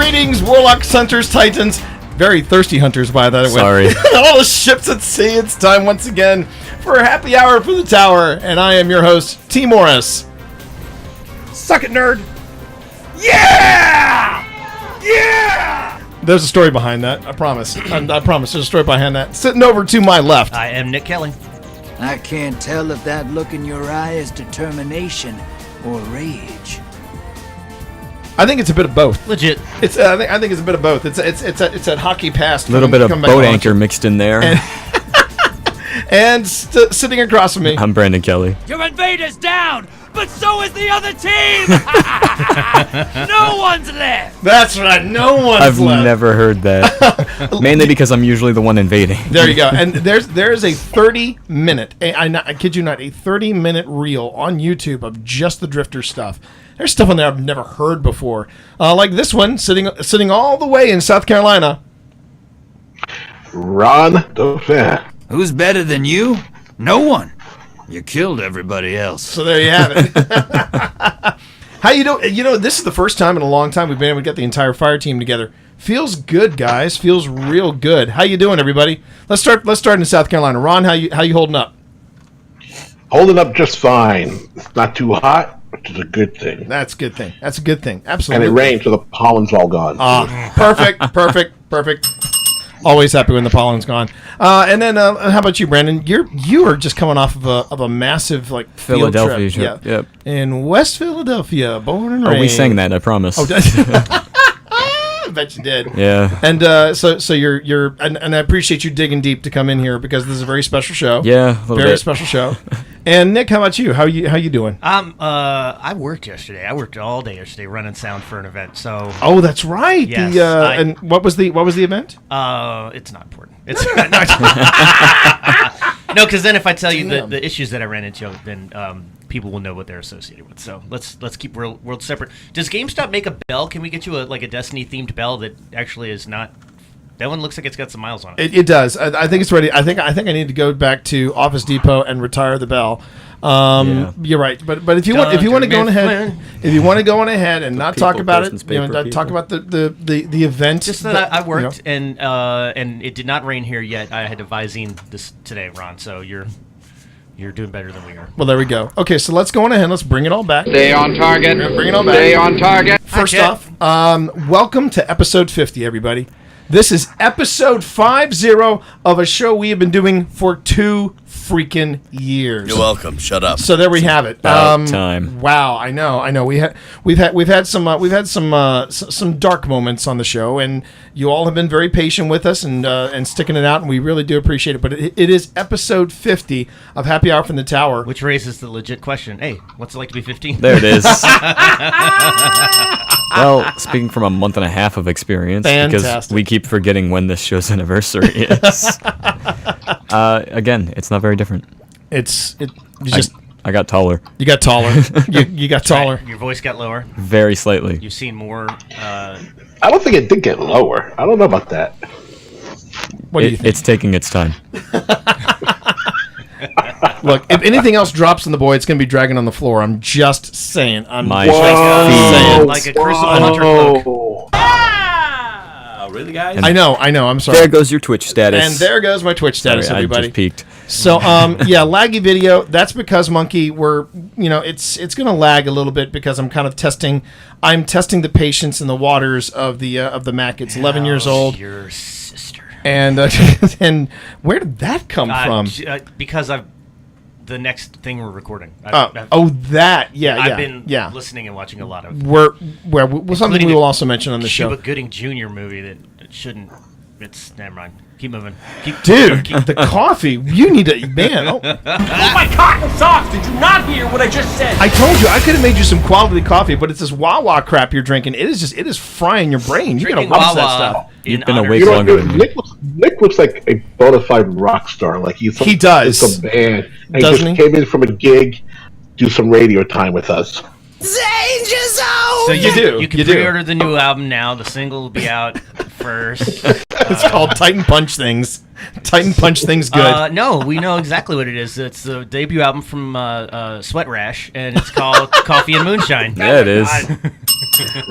Greetings, warlocks, hunters, titans, very thirsty hunters, by the way. Sorry. All the ships at sea. It's time once again for a happy hour for the tower, and I am your host, T. Morris. Suck it, nerd. Yeah! Yeah! There's a story behind that. I promise. I promise. There's a story behind that. Sitting over to my left. I am Nick Kelly. I can't tell if that look in your eye is determination or rage. I think it's a bit of both. Legit. It's. I think it's a bit of both. It's that hockey pass. A little bit of boat anchor mixed in there. And sitting across from me, I'm Brandon Kelly. Your invader's down, but so is the other team. No one's left. That's right. No one's I've left. never heard that. Mainly because I'm usually the one invading. There you go. And there's a 30-minute, I kid you not, a 30-minute reel on YouTube of just the Drifter stuff. There's stuff on there I've never heard before. Like this one, sitting all the way in South Carolina. Ron Dauphin. Who's better than you? No one. You killed everybody else. So there you have it. How you doing? You know, this is the first time in a long time we've been able to get the entire fire team together. Feels good, guys. Feels real good. How you doing, everybody? Let's start in South Carolina. Ron, how you holding up? Holding up just fine. It's not too hot, which is a good thing. That's a good thing. That's a good thing. Absolutely. And it rained, so the pollen's all gone. Perfect. Always happy when the pollen's gone. And then, how about you, Brandon? You are just coming off of a massive field Philadelphia trip. trip. Yep. In West Philadelphia, born and raised. Oh, we sang that, I promise. I bet you did. Yeah. And so you're and I appreciate you digging deep to come in here because this is a very special show. Yeah, a little very bit. special show. And Nick, how about you? How you doing? I worked yesterday. I worked all day yesterday running sound for an event. So. Oh, that's right. Yes, and what was the event? It's not important. It's no, because then if I tell you the issues that I ran into, then people will know what they're associated with. So let's keep world separate. Does GameStop make a bell? Can we get you a Destiny themed bell that actually is not? That one looks like it's got some miles on it. It does. I think it's ready. I think I need to go back to Office Depot and retire the bell. Yeah. You're right. But if you want to go on ahead and not talk about it, talk about the event. Just that I worked and it did not rain here yet. I had to Visine this today, Ron. So you're doing better than we are. Well, there we go. Okay, so let's go on ahead. Let's bring it all back. Stay on target. Bring it all back. Stay on target. First off, welcome to episode 50, everybody. This is episode 50 of a show we have been doing for 2 freaking years. You're welcome. Shut up. So there we have it. About time. Wow, I know. We've had some dark moments on the show, and you all have been very patient with us and sticking it out, and we really do appreciate it. But it is episode 50 of Happy Hour from the Tower, Which raises the legit question: hey, what's it like to be 15? There it is. Well, speaking from a month and a half of experience, because Fantastic. we keep forgetting when this show's anniversary is. Again, it's not very different. I got taller. You got taller. you got taller. Your voice got lower. Very slightly. You've seen more. I don't think it did get lower. I don't know about that. What do you think? It's taking its time. Look, if anything else drops in the boy, it's going to be dragging on the floor. I'm just saying. My saying. like a Crucible Hunter cloak. Oh, really, guys? I know. I'm sorry. There goes your Twitch status. And there goes my Twitch status, Sorry, everybody. I just peeked. So, laggy video. That's because, Monkey, it's going to lag a little bit because I'm kind of testing. I'm testing the patience in the waters of the Mac. It's 11 years old. Your sister. And and where did that come from? Because the next thing we're recording. I've been listening and watching a lot of. Something we will also mention on the show. Cuba Gooding Jr. movie that shouldn't. It's never mind. Keep moving. The coffee. You need to, man. Oh. Oh my cotton socks! Did you not hear what I just said? I told you I could have made you some quality coffee, but it's this Wawa crap you're drinking. It is frying your brain. You gotta watch that stuff. You've been awake You know, longer than me. Nick looks like a bona fide rock star. Like he does. Some band. And Doesn't he he? just came in from a gig, do some radio time with us. Danger zone! So you do. You can pre-order the new album now. The single will be out first. It's called Titan Punch Things. Titan Punch Things good. No, we know exactly what it is. It's the debut album from Sweat Rash, and it's called Coffee and Moonshine. Yeah, it is.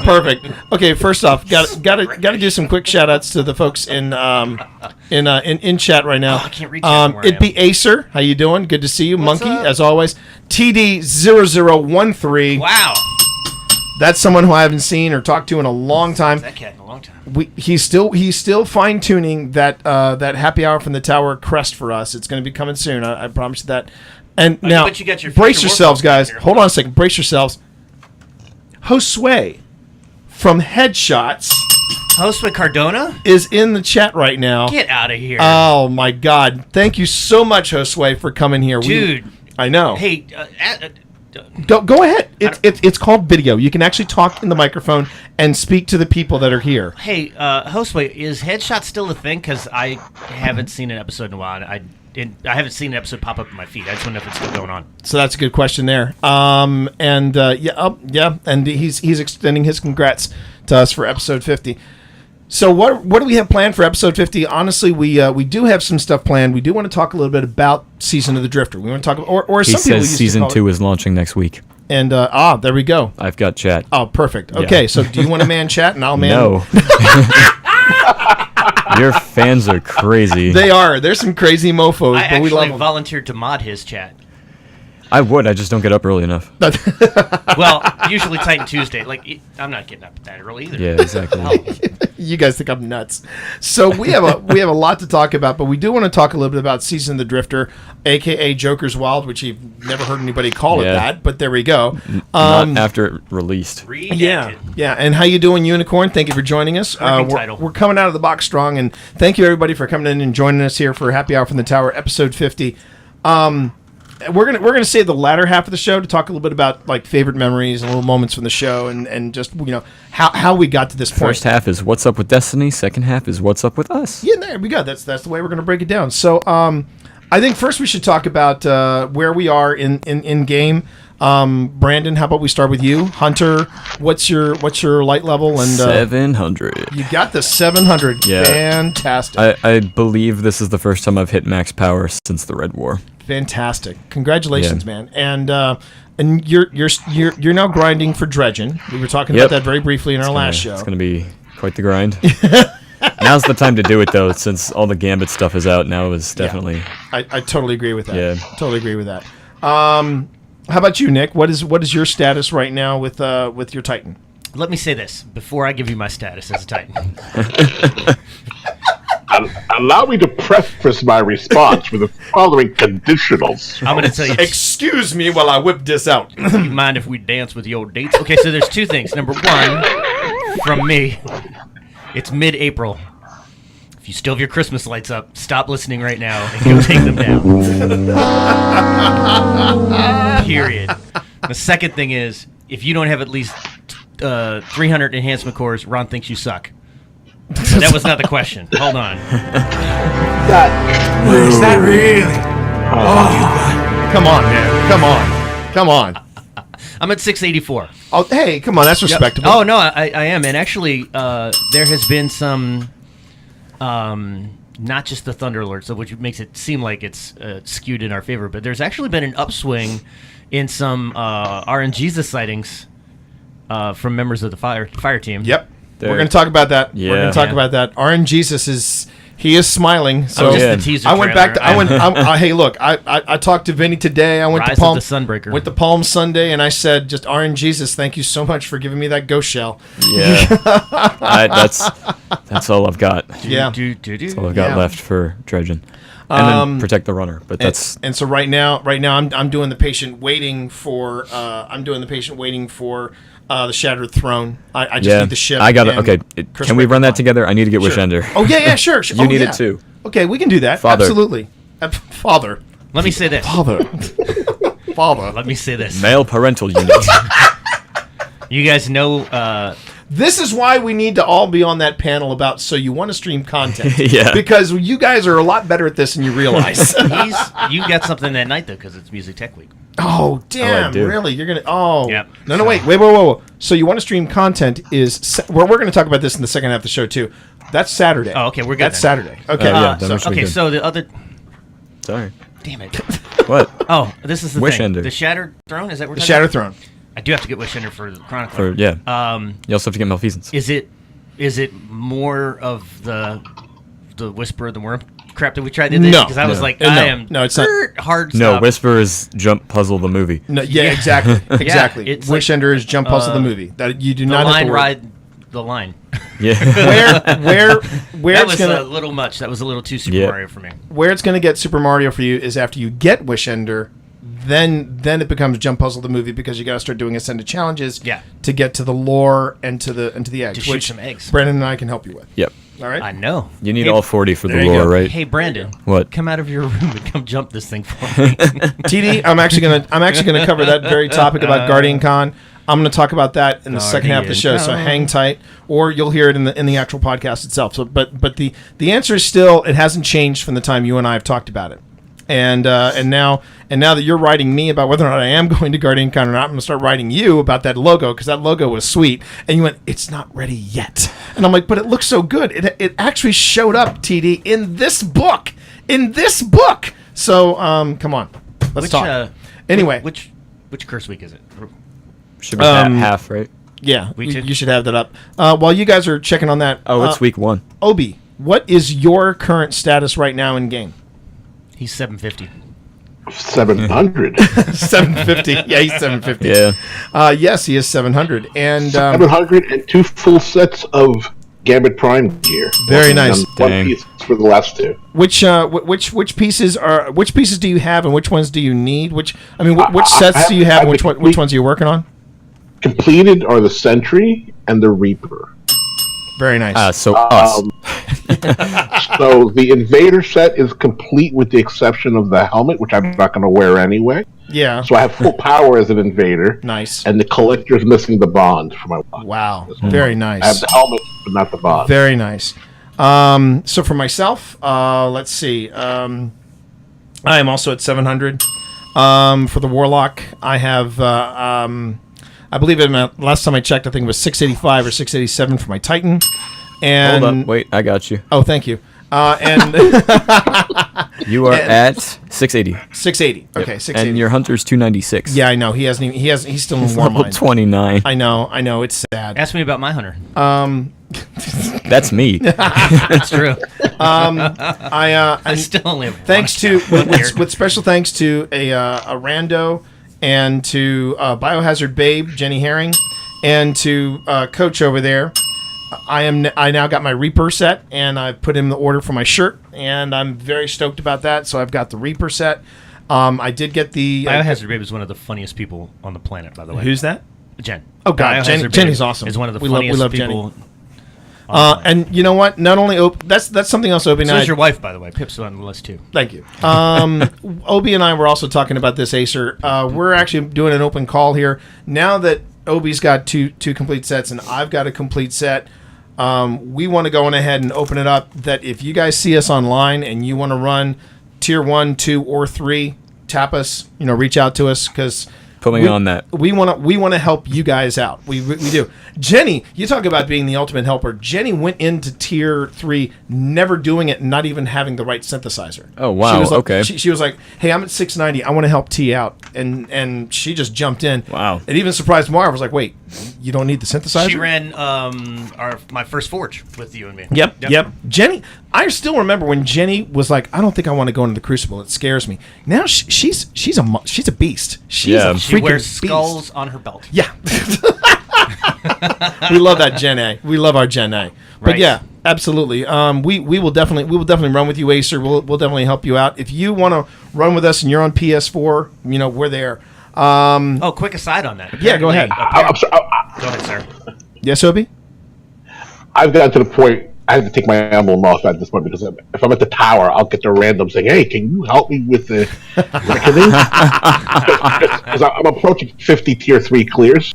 Perfect. Okay, first off, got to do some quick shout outs to the folks in chat right now. I can't reach out from where I It'd be Acer. How you doing? Good to see you. Monkey, as always. TD0013. Wow. That's someone who I haven't seen or talked to in a long time. That cat in a long time. He's still fine tuning that happy hour from the tower crest for us. It's going to be coming soon. I promise you that. And now, but you got your brace future yourselves, workforce guys. here. Hold on a second. Brace yourselves. Josue from Headshots Josue Cardona? is in the chat right now. Get out of here. Oh my God! Thank you so much, Josue, for coming here. Dude. I know. Hey, Go ahead. It's called video. You can actually talk in the microphone and speak to the people that are here. hey, Josue, is Headshot still a thing? Because I haven't seen an episode in a while. I haven't seen an episode pop up in my feed. I just want to know if it's still going on. So that's a good question there. And he's extending his congrats to us for episode 50. So what do we have planned for episode 50? Honestly, we do have some stuff planned. We do want to talk a little bit about Season of the Drifter. We want to talk or He some people says used season to call 2 is launching next week. it. And there we go. I've got chat. Oh, perfect. Okay, so do you want to man chat and I'll man? No. Your fans are crazy. They are. There's some crazy mofos, I but we love actually them. volunteered to mod his chat. I would. I just don't get up early enough. Well, usually Titan Tuesday. Like, I'm not getting up that early either. Yeah, exactly. You guys think I'm nuts. So we have a lot to talk about, but we do want to talk a little bit about Season of the Drifter, aka Joker's Wild, which you've never heard anybody call it Yeah. that, but there we go. Not after it released. Yeah. And how you doing, Unicorn? Thank you for joining us. Perfect title. We're coming out of the box strong, and thank you everybody for coming in and joining us here for Happy Hour from the Tower, episode 50. We're gonna save the latter half of the show to talk a little bit about like favorite memories and little moments from the show, and just how we got to this point. First half is What's Up with Destiny. Second half is What's Up with Us. Yeah, there we go. That's the way we're going to break it down. So, I think first we should talk about where we are in game. Brandon, how about we start with you? Hunter, what's your light level? And 700. you got the 700. Yeah. Fantastic. I believe this is the first time I've hit max power since the Red War. Fantastic. Congratulations, Yeah. man. And you're now grinding for Dredgen. We were talking about Yep. that very briefly in our last show. It's going to be quite the grind. Now's the time to do it, though, since all the Gambit stuff is out. Now is definitely... I totally agree with that. Yeah. Totally agree with that. How about you, Nick? What is your status right now with your Titan? Let me say this before I give you my status as a Titan. Allow me to preface my response with the following conditionals. I'm going to tell you. Excuse me while I whip this out. You mind if we dance with the old dates? Okay, so there's two things. Number one, from me, it's mid-April. If you still have your Christmas lights up, stop listening right now and go take them down. Period. The second thing is, if you don't have at least 300 enhancement cores, Ron thinks you suck. That was not the question. Hold on. Is that really? Come on, man. Come on. I'm at 684. Oh, hey, come on. That's respectable. Oh, no, I am. And actually, there has been some, not just the Thunder Alerts, which makes it seem like it's skewed in our favor, but there's actually been an upswing in some RNGesus sightings from members of the fire team. Yep. There- We're going to talk about that. We're going Yeah. to talk Yeah. about that. RNGesus is smiling. So just Yeah. the teaser I went back to trailer. hey, look, I talked to Vinny today. I went Rise to of Palm the Sunbreaker. Went to Palm Sunday and I said just RNGesus, thank you so much for giving me that ghost shell. Yeah. That's all I've got. Yeah. That's all I've got Yeah. left for Dredgen. And then protect the runner. But that's... And so right now I'm doing the patient waiting for the Shattered Throne. I just need the ship. I got it. and Okay. Chris Can we run that Rickman. together? I need to get Wishender. Oh yeah, sure. You Oh, need yeah. it too. Okay, we can do that. Father. Absolutely. Father. Let me say this. Father. Let me say this. Male parental unit. You guys know This is why we need to all be on that panel about so you want to stream content. Yeah. Because you guys are a lot better at this than you realize. you got something that night, though, because it's Music Tech Week. Oh, damn. do. Really? You're going to... Oh. Yep. No, wait. Whoa. So you want to stream content is... We're going to talk about this in the second half of the show, too. That's Saturday. Oh, okay, we're good That's then. Saturday. Okay. yeah, then we should be Okay, good. so the other... Sorry. Damn it. What? Oh, this is the Wish thing. Ender. The Shattered Throne, is that what we're The talking Shattered about? Throne. I do have to get Wishender for the Chronicler. You also have to get Malfeasance. Is it more of the Whisper of the Worm crap that we tried to do? No. Because I was like, No. I am No, it's not. hard No, stop. Whisper is Jump Puzzle the movie. No, yeah, exactly, exactly. it's like, Wishender is Jump Puzzle the movie. That you do the not have line to worry. ride the line. Yeah. Where That it's was gonna a little much. That was a little too Super Yeah. Mario for me. where it's gonna get Super Mario for you is after you get Wishender. Then it becomes Jump Puzzle the movie because you got to start doing ascended challenges Yeah. to get to the lore and to the eggs, To shoot which some eggs. Brandon and I can help you with. Yep. All right. I know. You need Hey, all 40 for the there you lore, go. right? Hey, Brandon. What? Come out of your room and come jump this thing for me. TD, I'm actually gonna cover that very topic about Guardian Con. I'm going to talk about that in the second half of the show, so hang tight, or you'll hear it in the actual podcast itself. So, but the answer is still, it hasn't changed from the time you and I have talked about it, and now that you're writing me about whether or not I am going to Guardian Con or not, I'm going to start writing you about that logo because that logo was sweet, and you went, it's not ready yet, and I'm like, but it looks so good. It actually showed up, TD, in this book, So come on, let's talk. Anyway, which curse week is it? Should be half, right? Yeah, Week two? you should have that up. While you guys are checking on that, Oh, it's week 1. Obi, what is your current status right now in game? He's 750. 700. 750. Yeah, he's 750. Yeah. Yes, he is 700. And 700 and 2 full sets of Gambit Prime gear. Very nice. And 1 Dang. piece for the last 2. which pieces do you have, and which ones do you need? Which I sets do you have, and have which ones are you working on? Completed are the Sentry and the Reaper. Very nice. So us. So the Invader set is complete with the exception of the helmet, which I'm not going to wear anyway. Yeah. So I have full power as an Invader. Nice. And the Collector's missing the Bond for my watch. Wow. Very nice. I have the helmet, but not the Bond. Very nice. So for myself, let's see. I am also at 700. For the Warlock, I have. I believe last time I checked, I think it was 685 or 687 for my Titan. And Hold up. Wait, I got you. oh, thank you. And You are at 680. 680. Okay, 680. And your Hunter's 296. Yeah, I know. He hasn't. He's still in He's War level Mine. 29. I know. It's sad. Ask me about my hunter. That's me. That's true. I I still only have thanks one to account, one character. with special thanks to a rando and to Biohazard Babe Jenny Herring and to Coach over there. I now got my Reaper set, and I've put in the order for my shirt, and I'm very stoked about that. So I've got the Reaper set. I did get the Biohazard Babe is one of the funniest people on the planet, by the way. who's that? Jen? Oh, God, Biohazard Babe Jenny's awesome. Is one of the We love funniest Jenny. people. on the planet. And you know what? Not only that's something else. Obi and So I. is your wife, by the way. Pip's on the list too. Thank you. Obi and I were also talking about this, Acer. We're actually doing an open call here now that Obi's got two complete sets and I've got a complete set. We want to go on ahead and open it up. That if you guys see us online and you want to run tier 1, 2, or 3, tap us. Reach out to us because. Put me on that. We want to help you guys out. We do. Jenny, you talk about being the ultimate helper. Jenny went into tier 3, never doing it, not even having the right synthesizer. Oh, wow. She was like, Okay. She was like, "Hey, I'm at 690. I want to help T out," and she just jumped in. Wow. It even surprised Marv. I was like, "Wait, you don't need the synthesizer?" She ran my first forge with you and me. Yep. Jenny, I still remember when Jenny was like, "I don't think I want to go into the Crucible. It scares me." Now she's a beast. She's Yeah. a She freaking wears beast. skulls on her belt. Yeah. We love that Gen A. We love our Gen A. But Right. yeah, absolutely. We will definitely run with you, Acer. We'll definitely help you out. If you want to run with us and you're on PS4, we're there. Oh, quick aside on that. Yeah, go ahead. I'm sorry, Go ahead, sir. Yes, Obi? I've gotten to the point I have to take my emblem off at this point because if I'm at the tower, I'll get the random saying, "Hey, can you help me with the reckoning?" Because I'm approaching 50 tier 3 clears.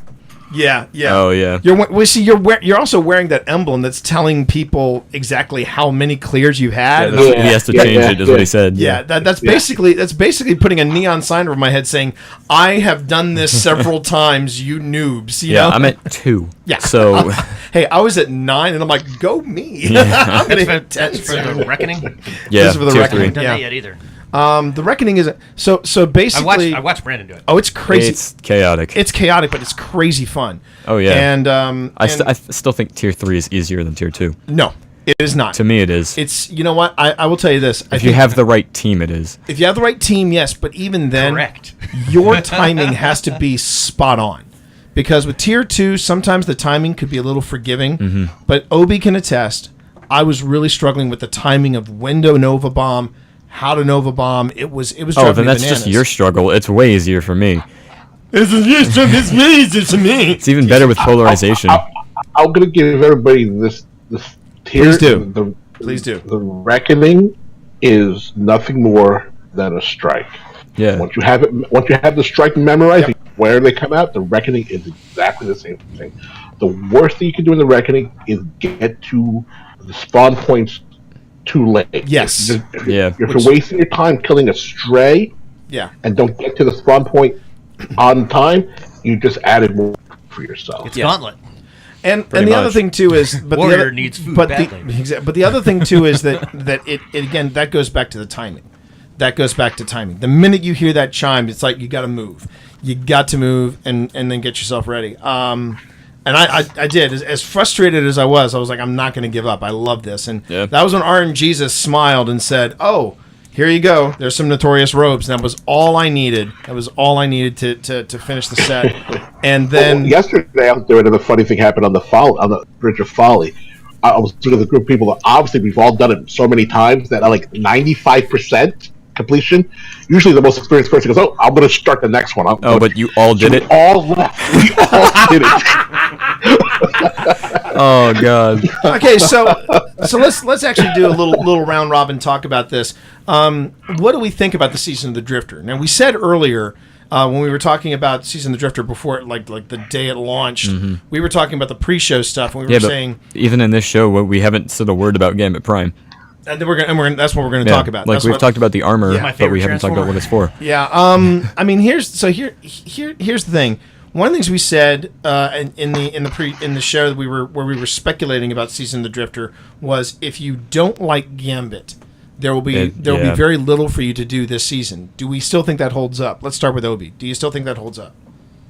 Yeah. Oh, yeah. You're also wearing that emblem that's telling people exactly how many clears you had. He has to change it, is what he said. Yeah, that's basically putting a neon sign over my head saying, "I have done this several times, you noobs." You know? I'm at 2. Yeah. So, Hey, I was at 9, and I'm like, "Go me!" I'm gonna hit 10. That's for the reckoning. yeah. This is for the tier reckoning. 3. Haven't done Yeah. that yet either. The Reckoning isn't so basically. I watched Brandon do it. Oh, it's crazy. It's chaotic. It's chaotic, but it's crazy fun. Oh, yeah. And I still think tier 3 is easier than tier 2. no, it is not. To me, it is. It's you know what I will tell you this. If you have the right team, it is. if you have the right team, yes, but even then, Correct. your timing has to be spot on. Because with tier 2, sometimes the timing could be a little forgiving, Mm-hmm. but Obi can attest. I was really struggling with the timing of when to Nova Bomb, how to Nova Bomb. It was Oh, driving then me that's just bananas. your struggle. It's way easier for me. It's me. It's even better with polarization. I'm going to give everybody this tier. Please do. Please do. The Reckoning is nothing more than a strike. Yeah. Once you have the strike memorized, where they come out, the Reckoning is exactly the same thing. The worst thing you can do in the Reckoning is get to the spawn points too late. Yes. If Yeah. you're wasting your time killing a stray Yeah. and don't get to the spawn point on time, you just added more for yourself. It's Gauntlet. And Pretty the other much. thing too is, but Warrior the other, needs food but badly. but the other thing too is that it again that goes back to the timing. That goes back to timing. The minute you hear that chime, it's like you got to move. You got to move and then get yourself ready. And I did. As frustrated as I was like, I'm not going to give up. I love this. And Yeah. that was when RNGesus smiled and said, "Oh, here you go. There's some Notorious Robes." And that was all I needed. That was all I needed to finish the set. And then Yesterday, I was doing, and the funny thing happened on the Bridge of Folly. I was doing the group of people that obviously we've all done it so many times that are like 95% completion. Usually, the most experienced person goes, "Oh, I'm going to start the next one." Oh, but you all did it? We all left. We all did it. Oh, God. okay, so let's actually do a little round robin talk about this. What do we think about the Season of the Drifter? Now, we said earlier when we were talking about Season of the Drifter before, like the day it launched, we were talking about the pre-show stuff, and we Yeah, were but saying, even in this show, we haven't said a word about Gambit Prime. and then we're gonna that's what we're gonna Yeah, talk about. like That's we've what- talked about the armor, My but favorite we haven't talked about what it's for. Yeah. I mean, here's the thing. One of the things we said in the show that we were speculating about Season of the Drifter was if you don't like Gambit, there will be yeah. very little for you to do this season. Do we still think that holds up? Let's start with Obi. Do you still think that holds up?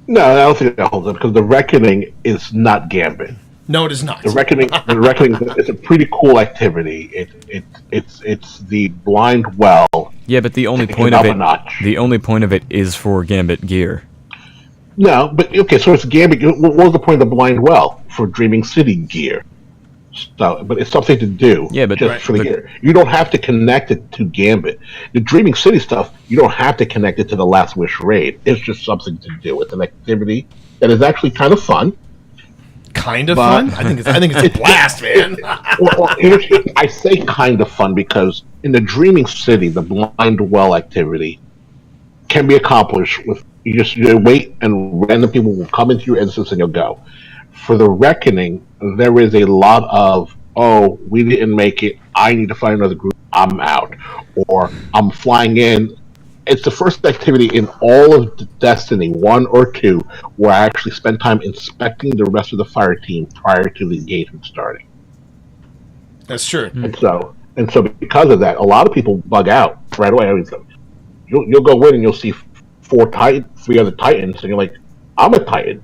No, I don't think that holds up because the Reckoning is not Gambit. No, it is not. The Reckoning is a pretty cool activity. It's the blind well. Yeah, but the only Take it point up of a it, notch. the only point of it is for Gambit gear. No, but okay, so it's Gambit. What was the point of the blind well? For Dreaming City gear. So, but it's something to do. Yeah, but just right, for the but- gear. You don't have to connect it to Gambit. The Dreaming City stuff, you don't have to connect it to the Last Wish raid. It's just something to do. It's an activity that is actually kind of fun. Kind of But- fun. I think it's a blast, man. Well, I say kind of fun because in the Dreaming City, the blind well activity can be accomplished with you wait and random people will come into your instance and you'll go. For the Reckoning, there is a lot of, oh, we didn't make it, I need to find another group, I'm out. Or I'm flying in. It's the first activity in all of Destiny 1 or 2 where I actually spend time inspecting the rest of the fire team prior to the engagement starting. That's true. And so because of that, a lot of people bug out right away. I mean, you'll go in and you'll see three other Titans, and you're like, I'm a Titan.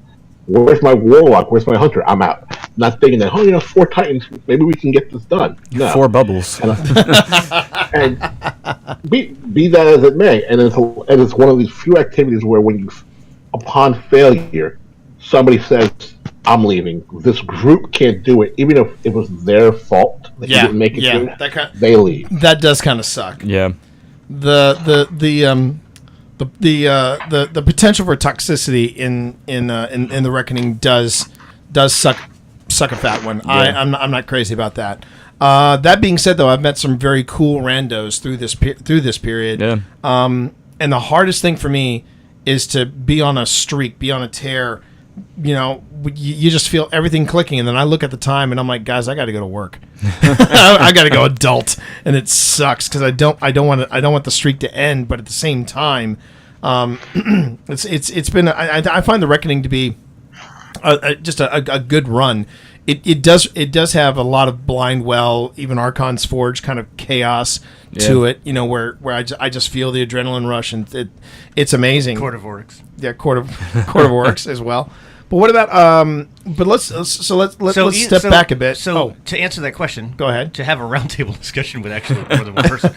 Where's my Warlock? Where's my Hunter? I'm out. Not thinking that, 4 Titans, maybe we can get this done. No. 4 bubbles. And be that as it may, and it's one of these few activities where when you, upon failure, somebody says, I'm leaving. This group can't do it, even if it was their fault that you didn't make it through. They leave. That does kind of suck. Yeah. The potential for toxicity in the Reckoning does suck a fat one. Yeah. I'm not crazy about that. That being said, though, I've met some very cool randos through this period. Yeah. And the hardest thing for me is to be on a streak, be on a tear. You just feel everything clicking, and then I look at the time and I'm like, guys, I got to go to work. I got to go adult, and it sucks because I don't want the streak to end, but at the same time, it's been I find the Reckoning to be just a good run it does have a lot of Blindwell, even Archon's Forge kind of chaos to it. You know, where I just feel the adrenaline rush, and it's amazing. Court of Oryx. Yeah, Court of Oryx as well. But what about but let's step back a bit. So to answer that question, go ahead. To have a roundtable discussion with actually more than one person.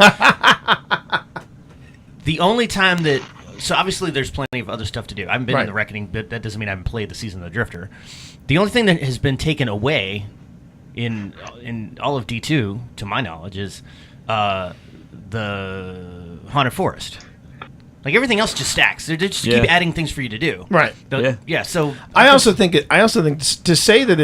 The only time that obviously there's plenty of other stuff to do. I haven't been in the Reckoning, but that doesn't mean I haven't played the Season of the Drifter. The only thing that has been taken away in all of D2, to my knowledge, is the Haunted Forest. Like everything else just stacks. They just keep adding things for you to do. Right. So I also think to say that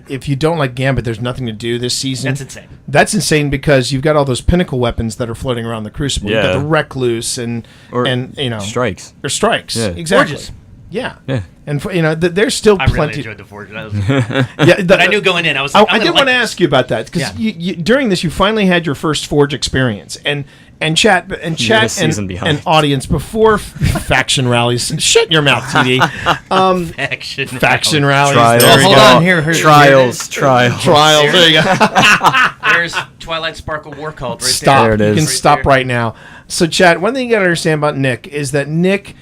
if you don't like Gambit, there's nothing to do this season. That's insane. That's insane because you've got all those pinnacle weapons that are floating around the Crucible. You've got the Recluse and you know strikes. Or strikes. Yeah. Exactly. Forges. Yeah. Yeah. And there's still I plenty. really enjoyed the Forge. That was, Yeah, but I knew going in, I was. I did want to ask you about that because Yeah. during this you finally had your first Forge experience and chat and audience before faction rallies. Shut your mouth, TD. Faction rallies. Trials. There we Hold go. on here. Trials. Trials. There you go. There's Twilight Sparkle War Cult right Stop. There it You is. can stop right now. So, Chad, one thing you got to understand about Nick is that Nick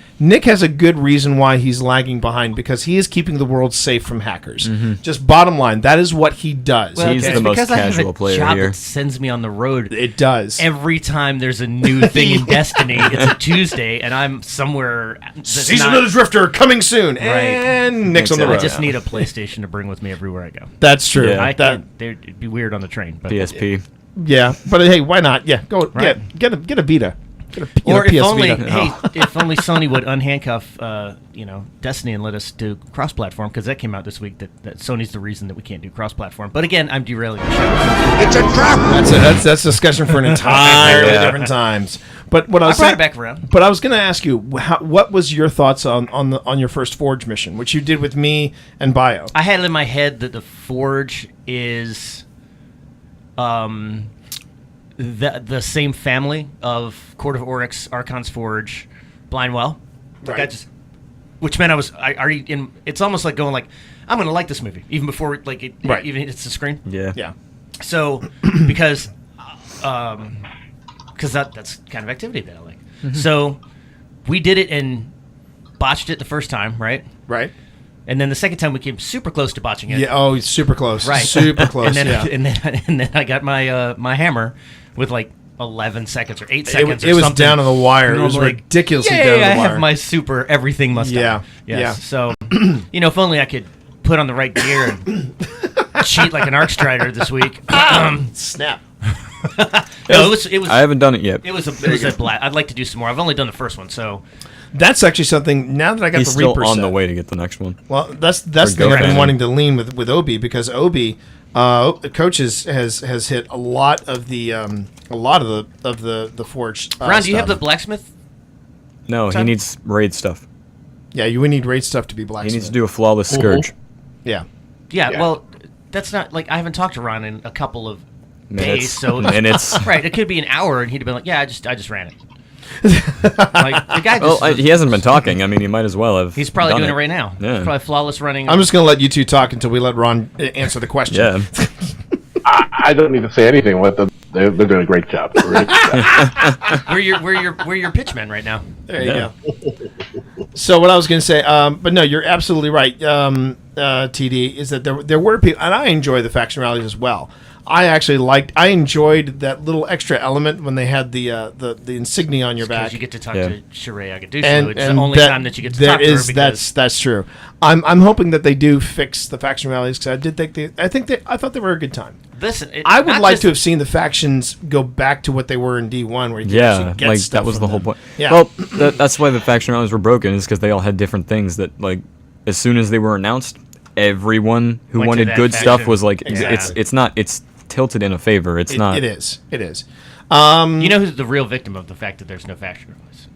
has a good reason why he's lagging behind because he is keeping the world safe from hackers. Just bottom line, that is what he does. Well, He's it's the most because I casual have a player job here. that sends me on the road. It does. Every time there's a new thing in Destiny, it's a Tuesday, and I'm somewhere. Season of the Drifter coming soon, and Nick's on the That's road. I just need a PlayStation to bring with me everywhere I go. That's true. Yeah. I That- can't. It'd be weird on the train. But PSP. yeah, but hey, why not? Yeah, go Right. get a Vita. Or if PS only, Vita. if only Sony would unhandcuff, Destiny and let us do cross-platform because that came out this week. That Sony's the reason that we can't do cross-platform. But again, I'm derailing the show. It's a trap! That's discussion for an entirely different times. But what I was brought saying, it back around. But I was going to ask you, what was your thoughts on your first Forge mission, which you did with me and Bio? I had it in my head that the Forge is, the same family of Court of Oryx, Archon's Forge, Blindwell. Like Right. which meant I already in. It's almost like going like I'm gonna like this movie even before it Right. even hits the screen. Yeah. Yeah. So because that's kind of activity that I like. So we did it and botched it the first time, right? Right. And then the second time we came super close to botching it. Yeah. Oh, it's super close. Right. Super close. and then yeah. and then I got my my hammer with like 11 seconds or 8 It, seconds. it or was something. down on the wire. And It was I'm like, ridiculously yeah, down on the I wire. have my super everything must Yeah, die. Yes. yeah. So, if only I could put on the right gear and cheat like an Arcstrider this week. Snap. No, it was. I haven't done it yet. It was a blast. I'd like to do some more. I've only done the first one, so That's actually something. Now that I got He's the still Reaper on set, the way to get the next one. Well, that's the thing Go I've been Phantom. wanting to lean with Obi because Obi, Coach has hit a lot of the Forge. Ron, do you have the stuff. blacksmith? No, Time? he needs raid stuff. Yeah, we need raid stuff to be He blacksmith. needs to do a flawless scourge. Yeah. Yeah, Yeah. well, that's not like I haven't talked to Ron in a couple of days, Minutes. so Minutes. right. It could be an hour, and he'd have been like, "Yeah, I just ran it." Like the guy just. Well, he hasn't been talking. I mean, he might as well have. he's probably done doing it right now. Yeah. He's probably flawless running. I'm just gonna let you two talk until we let Ron answer the question. Yeah. I don't need to say anything. Let them. They're doing a great job. They're really good job. we're your pitchmen right now. There you go. So what I was going to say, but no, you're absolutely right, TD, is that there were people, and I enjoy the faction rallies as well. I enjoyed that little extra element when they had the insignia on your Because back. you get to talk Yeah. to Sheree Agadusu. and It's the only time that you get to talk to her because that's true. I'm hoping that they do fix the faction rallies because I thought they were a good time. listen, I would like to have seen the factions go back to what they were in D1, where you could Yeah, actually get like stuff that was from the whole them. point. Yeah. Well, that's why the faction rallies were broken, is because they all had different things that, like, as soon as they were announced, everyone who Went to wanted that good stuff faction. was like, Exactly. it's tilted in a favor. It's not. It is. You know who's the real victim of the fact that there's no faction rallies?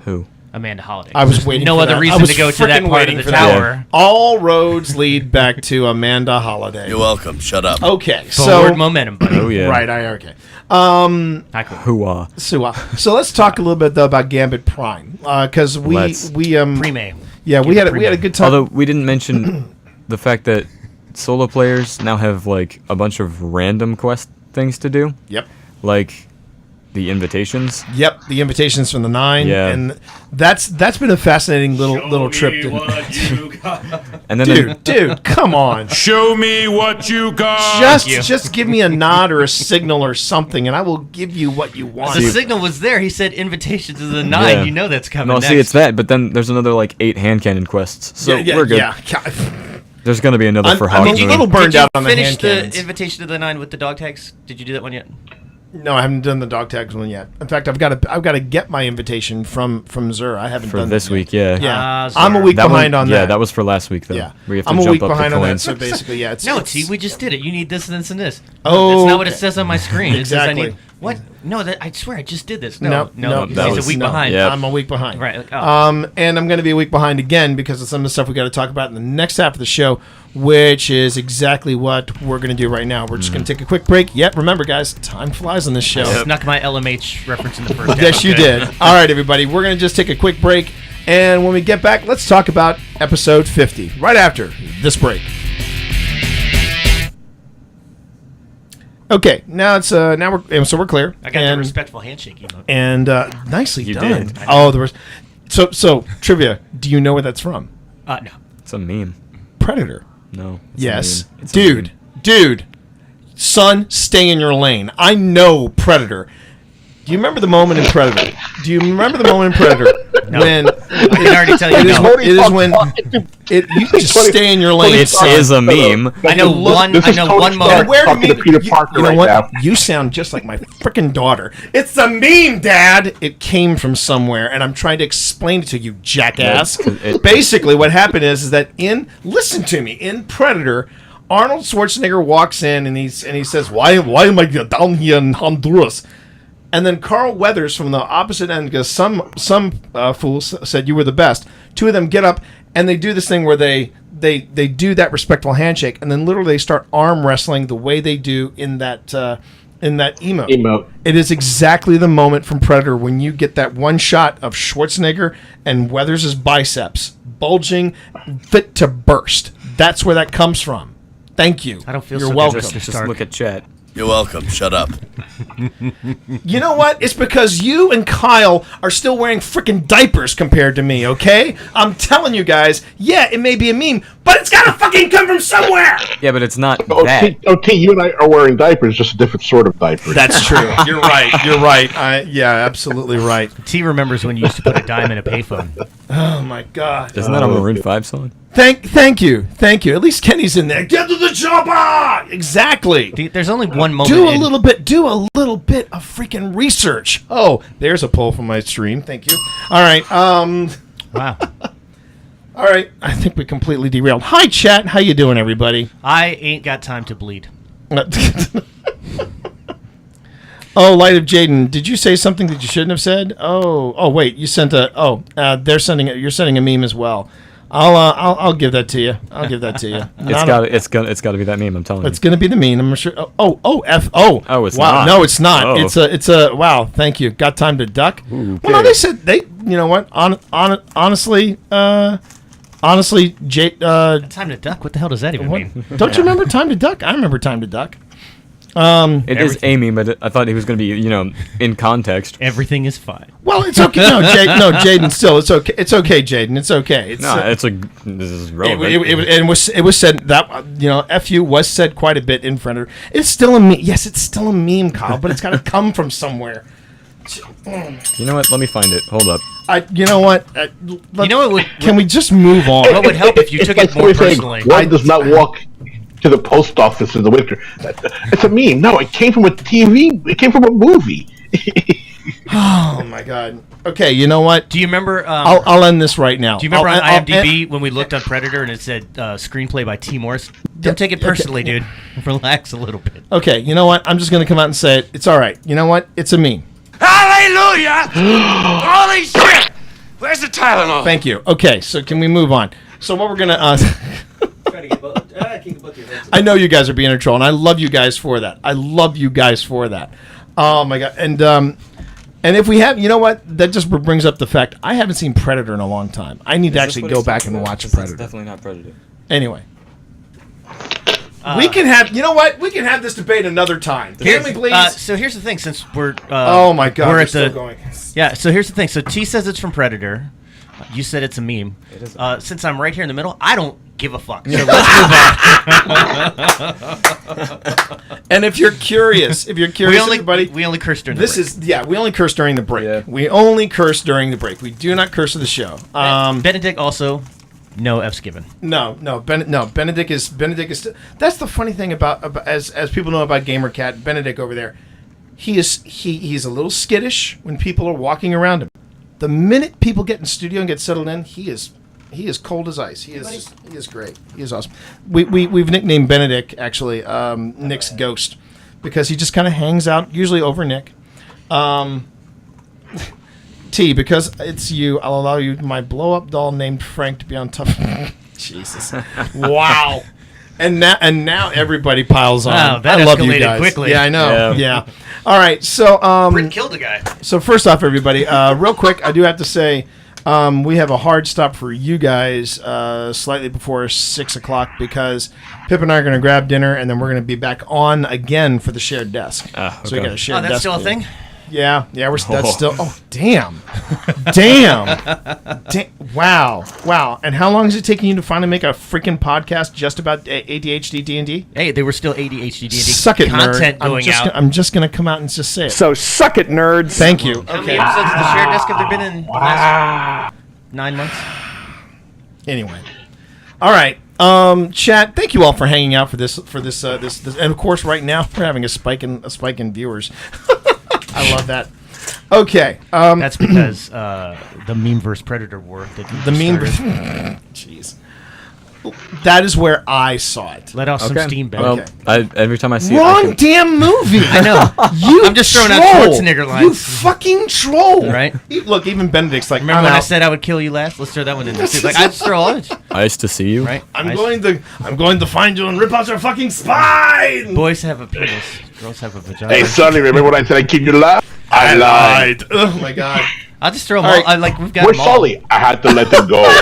Who? Amanda Holiday. I was There's waiting. no for other that. I reason was to go to that frickin' part waiting of for the that. tower. All roads lead back to Amanda Holiday. You're welcome. Shut up. Okay, Forward so momentum, buddy. Oh yeah. right, okay. Hi, cool. Whoa. So let's talk a little bit though about Gambit Prime because we Let's. we Pre-May. yeah we had a Pre-May. good time. Although we didn't mention the fact that solo players now have like a bunch of random quest things to do, Yep. like the invitations. Yep, the invitations from the 9, Yeah. and that's been a fascinating little trip. And then Dude, come on. Show me what you got. Just give me a nod or a signal or something, and I will give you what you want. The signal was there. He said invitation to the 9. Yeah. You know that's coming no, next. see, it's that. But then there's another like 8 hand cannon quests, so we're good. Yeah. There's gonna be another for I'm Hog a Moon. little burned Did you out on the finish hand the cannons. invitation to the 9 with the dog tags? Did you do that one yet? No, I haven't done the dog tags one yet. In fact, I've got to get my invitation from Zur. I haven't for done this that yet. week. Yeah, Yeah, Zur. I'm a week That behind one, on yeah, that. that was for last week though. Yeah, We have to I'm a jump week up behind the on that. coins. So basically, yeah, it's No, it's, T, we just did it. You need this, and this. Oh, that's not what it okay. says on my screen. It says I Exactly. need what? No, I swear I just did this. No, he's a week behind. Yeah. I'm a week behind. Right, like, oh. And I'm going to be a week behind again because of some of the stuff we got to talk about in the next half of the show, which is exactly what we're going to do right now. We're just going to take a quick break. Yep, remember, guys, time flies on this show. Snuck my LMH reference in the first. Yes, you Okay. did. All right, everybody, we're going to just take a quick break, and when we get back, let's talk about episode 50 right after this break. Okay, now we're clear. I got the and, respectful handshake emote. and nicely You done. did. Oh, so trivia. Do you know where that's from? No. It's a meme. Predator. No. it's a Yes, meme. It's a meme. dude. Son, stay in your lane. I know Predator. Do you remember the moment in Predator? When I can already tell you it is, no. it is when you just stay in your lane. It son. is a meme. I know one. This I is know Tony one Stark moment. Where do talking you to Peter you- Parker you know right what? now. You sound just like my freaking daughter. It's a meme, Dad. It came from somewhere, and I'm trying to explain it to you, jackass. No, 'cause it- Basically, what happened is that listen to me, in Predator, Arnold Schwarzenegger walks in and he says, "Why am I down here in Honduras?" And then Carl Weathers from the opposite end goes, some fool said you were the best. Two of them get up and they do this thing where they do that respectful handshake, and then literally they start arm wrestling the way they do in that emote. Emote. It is exactly the moment from Predator when you get that one shot of Schwarzenegger and Weathers' biceps bulging, fit to burst. That's where that comes from. Thank you. I don't feel You're so good, welcome. Mr. Just Stark. look at chat. You're welcome. Shut up. You know what? It's because you and Kyle are still wearing freaking diapers compared to me, okay? I'm telling you guys, yeah, it may be a meme, but it's gotta fucking come from somewhere! Yeah, but it's not that. OT, you and I are wearing diapers, just a different sort of diapers. That's true. You're right. Yeah, absolutely right. T remembers when you used to put a dime in a payphone. Oh my god. Isn't that a Maroon 5 song? Thank you. At least Kenny's in there. Get to the chopper! Exactly. There's only one moment. Do a little bit of freaking research. Oh, there's a poll from my stream. Thank you. All right. Wow. All right. I think we completely derailed. Hi, chat. How you doing, everybody? I ain't got time to bleed. Oh, Light of Jaden, did you say something that you shouldn't have said? Oh, wait, you sent a. Oh, they're sending it. You're sending a meme as well. I'll give that to you. It's got to be that meme. I'm telling you. It's gonna be the meme. I'm sure. Oh, it's wow. not. No, it's not. Oh. It's a wow. Thank you. Got time to duck. Ooh, Well, no, okay. they said they. You know what? Honestly, Jay. Time to duck? What the hell does that even mean? Don't you remember time to duck? I remember time to duck. It is a meme, but I thought he was going to be, in context. Everything is fine. Well, it's okay. Jaden. Still, it's okay. It's okay, Jaden. It's okay. It's, This is relevant. It was said that "fu" was said quite a bit in Predator. It's still a meme. Yes, it's still a meme, Kyle, but it's got to come from somewhere. You know what? Let me find it. Hold up. You know what? Can we just move on? What would help if you took it more personally? One does not walk to the post office in the winter. It's a meme. No, it came from a TV. It came from a movie. Oh my god. Okay, you know what? Do you remember? I'll end this right now. Do you remember I'll- on I'll- IMDb when we looked on Predator and it said screenplay by T. Morris? Don't take it personally, dude. Relax a little bit. Okay, you know what? I'm just gonna come out and say it. It's all right. You know what? It's a meme. Hallelujah! Holy shit! Where's the Tylenol? Thank you. Okay, so can we move on? So what we're gonna I know you guys are being a troll, and I love you guys for that. Oh my god! And if we have, you know what? That just brings up the fact I haven't seen Predator in a long time. I need to actually go back and watch Predator. Definitely not Predator. Anyway, We can have. You know what? We can have this debate another time. Can we please? So here's the thing. Since we're oh my God, we're we're at still the going. yeah. So here's the thing. So T says it's from Predator. You said it's a meme. It is. Since I'm right here in the middle, I don't give a fuck. So let's move on. And if you're curious, everybody, we only curse during this the break. we only curse during the break. Yeah. We only curse during the break. We do not curse at the show. Benedict also, no F's given. Benedict is. That's the funny thing about as people know about GamerCat. Benedict over there, he's a little skittish when people are walking around him. The minute people get in studio and get settled in, he is cold as ice. He is great. He is awesome. We've nicknamed Benedict actually Nick's ghost because he just kind of hangs out usually over Nick. T, because it's you, I'll allow you my blow up doll named Frank to be on top. Jesus, wow. And now everybody piles on. Wow, that I love you escalated guys. quickly. Yeah, I know. Yeah. Yeah. All right. So Britt killed a guy. so first off, everybody, real quick, I do have to say we have a hard stop for you guys slightly before 6 o'clock because Pip and I are going to grab dinner and then we're going to be back on again for the shared desk. Okay. So we got a shared Oh, desk. that's still a thing? Yeah, that's still. Oh, damn. Wow. And how long is it taking you to finally make a freaking podcast just about ADHD D&D? Hey, they were still ADHD D&D Suck it, content nerd. going out. I'm just gonna come out and just say it. So suck it, nerds. Thank you. How many episodes of the shared desk have there been in the last 9 months? Anyway, all right. Chat. Thank you all for hanging out for this, and of course, right now we're having a spike in viewers. I love that. Okay. That's because the meme versus Predator war. The meme. Jeez. That is where I saw it. Let off some steam, Ben. Well, Okay. every time I see it, I Wrong can- damn movie. I know. You I'm just throwing out troll. Schwarzenegger lines. You fucking troll. Right? Look, even Benedict's like, Remember I'm when I out. said I would kill you last? Let's throw that one in there too. Like I just throw all of it, Nice to see you. right? I'm going to find you and rip out your fucking spine. Boys have a penis. Girls have a vagina. Hey, Sonny, remember when I said I'd keep you alive? I lied. Oh my god. I'll just throw them All all. right. Like we've got Where's them all. Sully? I had to let them go.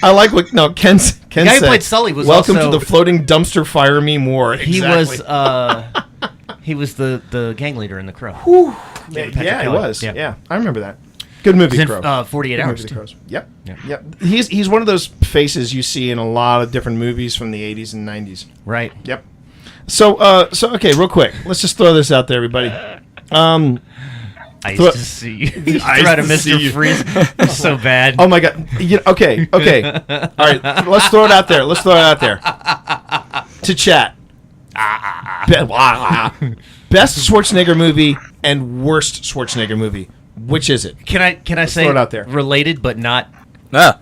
I like what Ken guy who said. played Sully was welcome also- to the floating dumpster fire meme war. He Exactly. he was the gang leader in The Crow. Yeah, Patrick he Kelly. was. Yeah. Yeah, I remember that. Good movie, He's Crow. in 48 Good Hours. movie, The too. Crows. Yep. Yeah. Yep. He's one of those faces you see in a lot of different movies from the 80s and 90s. Right. Yep. So okay, real quick. Let's just throw this out there, everybody. I used to see you try to Mr. Freeze. It's so bad. Oh my god. Okay. All right. Let's throw it out there. To chat. Best Schwarzenegger movie and worst Schwarzenegger movie. Which is it? Can I say throw it out there. related but not Ah,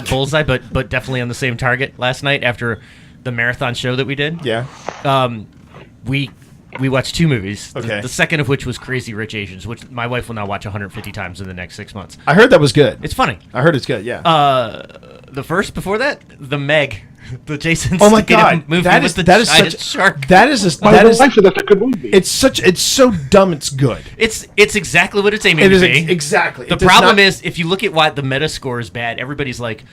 bullseye but definitely on the same target last night after the marathon show that we did? Yeah. We watched 2 movies. Okay. The second of which was Crazy Rich Asians, which my wife will now watch 150 times in the next 6 months. I heard that was good. It's funny. I heard it's good. Yeah. The first before that, The Meg, the Jason oh my Statham god. movie That with is the that is giant such shark. That is My wife said that's a good movie. it's so dumb it's good. It's exactly what it's aiming It to is be. exactly. The It does problem not- is, if you look at why the meta score is bad, everybody's like,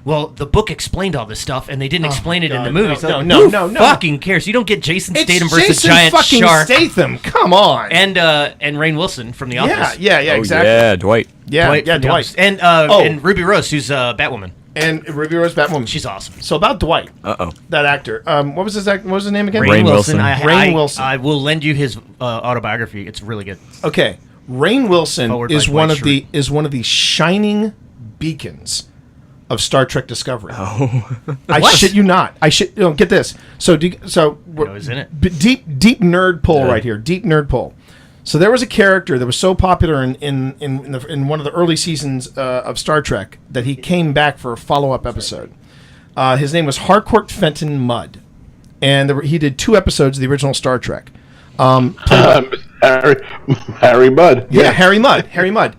well, the book explained all this stuff, and they didn't explain it in the God, movie. no, So no, who no, no. fucking cares? You don't get Jason it's Statham versus Jason giant fucking shark Statham. Come on. and Rainn Wilson from The Office. yeah, oh, exactly. yeah, Dwight. Yeah, Dwight from The Dwight. Office. And Oh. and Ruby Rose, who's Batwoman. And Ruby Rose Batwoman. She's awesome. So about Dwight, Uh-oh. that actor. What was his name again? Rainn Wilson. Rainn Wilson. I will lend you his autobiography. It's really good. Okay, Rainn Wilson Forward is by one Dwight of the shining beacons of Star Trek Discovery. Oh. I shit you not. Get this. So we're, he's in it. Deep nerd pull right here. Deep nerd pull. So there was a character that was so popular in one of the early seasons of Star Trek that he came back for a follow-up episode. His name was Harcourt Fenton Mudd, and he did 2 episodes of the original Star Trek. Harry Mudd. Yeah, Harry Mudd.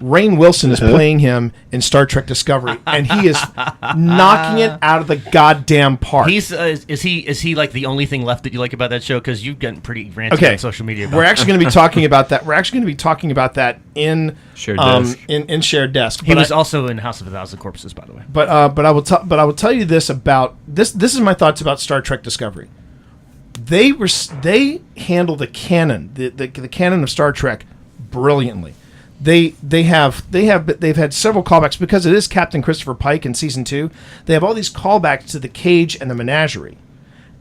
Rainn Wilson is playing him in Star Trek Discovery, and he is knocking it out of the goddamn park. He's is he like the only thing left that you like about that show? Because you've gotten pretty ranty on social media. About We're actually going to be talking about that. We're actually going to be talking about that in Shared Desk. in Shared Desk. He But was I- also in House of a Thousand Corpses, by the way. But I will tell you this about this. This is my thoughts about Star Trek Discovery. They handle the canon, the canon of Star Trek, brilliantly. They've had several callbacks because it is Captain Christopher Pike in season 2. They have all these callbacks to the Cage and the Menagerie,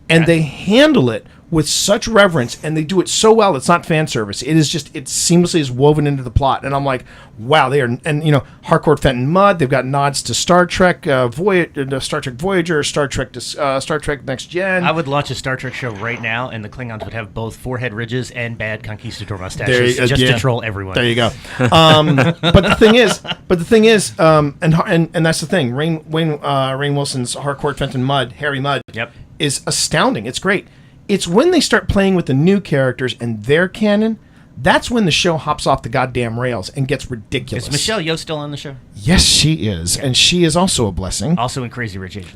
and they handle it with such reverence, and they do it so well. It's not fan service. It seamlessly is woven into the plot, and I'm like, wow, they are. And Harcourt Fenton Mudd. They've got nods to Star Trek, Star Trek Voyager, Star Trek Next Gen. I would launch a Star Trek show right now, and the Klingons would have both forehead ridges and bad conquistador There mustaches, you- just yeah. to troll everyone. There you go. But the thing is, and that's the thing. Rainn Wilson's Harcourt Fenton Mudd, Harry Mudd, Yep. is astounding. It's great. It's when they start playing with the new characters and their canon, that's when the show hops off the goddamn rails and gets ridiculous. Is Michelle Yeoh still on the show? Yes, she is, and she is also a blessing. Also in Crazy Rich Asians.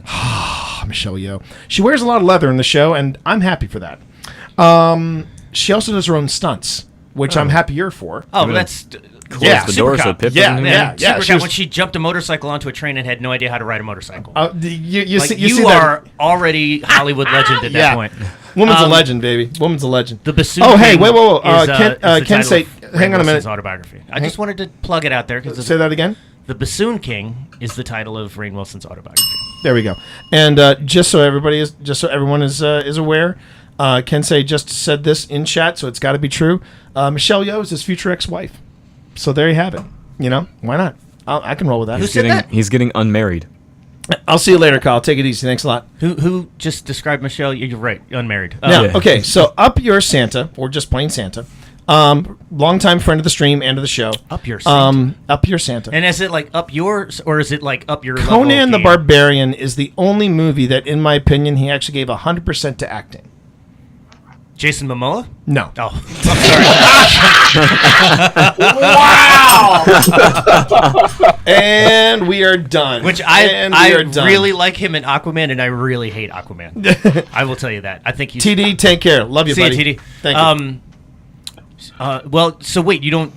Michelle Yeoh. She wears a lot of leather in the show, and I'm happy for that. She also does her own stunts, which I'm happier for. Oh, Gonna that's Yeah. the door so Supercop. Pip Yeah, doesn't yeah. hear. Supercop, she was- when she jumped a motorcycle onto a train and had no idea how to ride a motorcycle. You Like, see you that? are already Hollywood legend at that Yeah. point. Woman's a Um, legend, baby. Woman's a legend. The Bassoon. Oh, hey, King wait, whoa, whoa. is, Ken is the title say, of hang Rainn on a Wilson's minute. autobiography. I just wanted to plug it out there because Say that again. The Bassoon King is the title of Rainn Wilson's autobiography. There we go. And just so everyone is aware, Kensei just said this in chat, so it's got to be true. Michelle Yeoh is his future ex-wife. So there you have it. Why not? I can roll with that. Who said that? He's getting unmarried. I'll see you later, Kyle. Take it easy. Thanks a lot. Who just described Michelle? You're right, unmarried. Now, Yeah. okay, so Up Your Santa, or just plain Santa, longtime friend of the stream and of the show. Up Your Santa. Up Your Santa. And is it like up yours, or is it like up your level Conan the game? Barbarian is the only movie that, in my opinion, he actually gave 100% to acting. Jason Momoa? No. Oh, I'm sorry. And we are done. Which And we I are done. really like him in Aquaman, and I really hate Aquaman. I will tell you that. I think he's TD, take care. Love you, See you, buddy. TD. Thank you. Well, so wait, you don't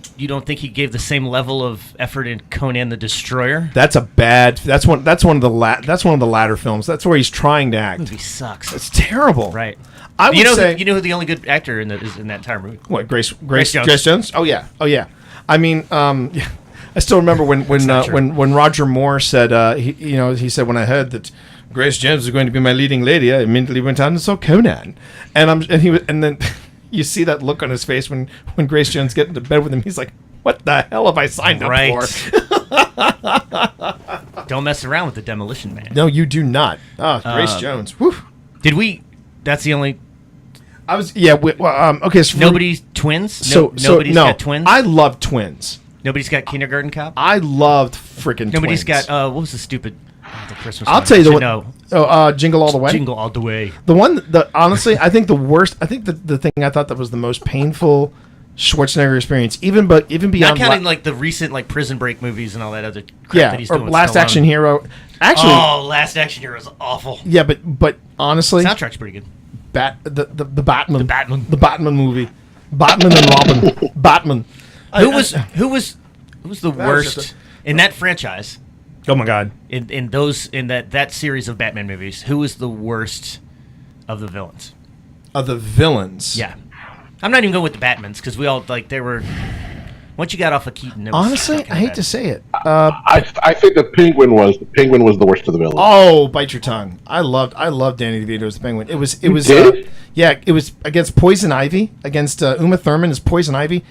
think he gave the same level of effort in Conan the Destroyer? That's a bad. That's one of the latter films. That's where he's trying to act. Movie sucks. It's terrible. Right. I would you know say. who the only good actor is in that entire movie? What, Grace Jones. Jones? Oh yeah. I mean, yeah. I still remember not true. when Roger Moore said he said, when I heard that Grace Jones was going to be my leading lady, I immediately went out and saw Conan, and then you see that look on his face when Grace Jones get into bed with him. He's like, what the hell have I signed up Right. for? Don't mess around with the Demolition Man. No, you do not. Grace Jones. Whew. Did we? That's the only. I was okay. So Nobody's twins. Nobody's no. got twins. I love twins. Nobody's got Kindergarten Cop. I loved freaking. Nobody's twins. got. What was the stupid? The Christmas. I'll one? tell you the Should one. know. Oh, Jingle All the Way. Jingle all the way. The one that honestly, I think the worst. I think the thing I thought that was the most painful Schwarzenegger experience, even beyond. Not counting like the recent like Prison Break movies and all that other crap that he's or doing. with Last Stallone. Action Hero. Actually, Last Action Hero is awful. yeah, but honestly, Soundtrack's pretty good. the Batman, The Batman. the Batman movie, Batman and Robin, Batman. Who was the was worst just in that franchise? Oh my God. In that series of Batman movies, who was the worst of the villains? Of the villains. Yeah, I'm not even going with the Batmans because we all like they were. Once you got off of Keaton, it was Honestly, kinda I hate bad. to say it. I think the Penguin was the worst of the villains. Oh, bite your tongue! I loved Danny DeVito as the Penguin. It was did? it was against Poison Ivy, against Uma Thurman as Poison Ivy.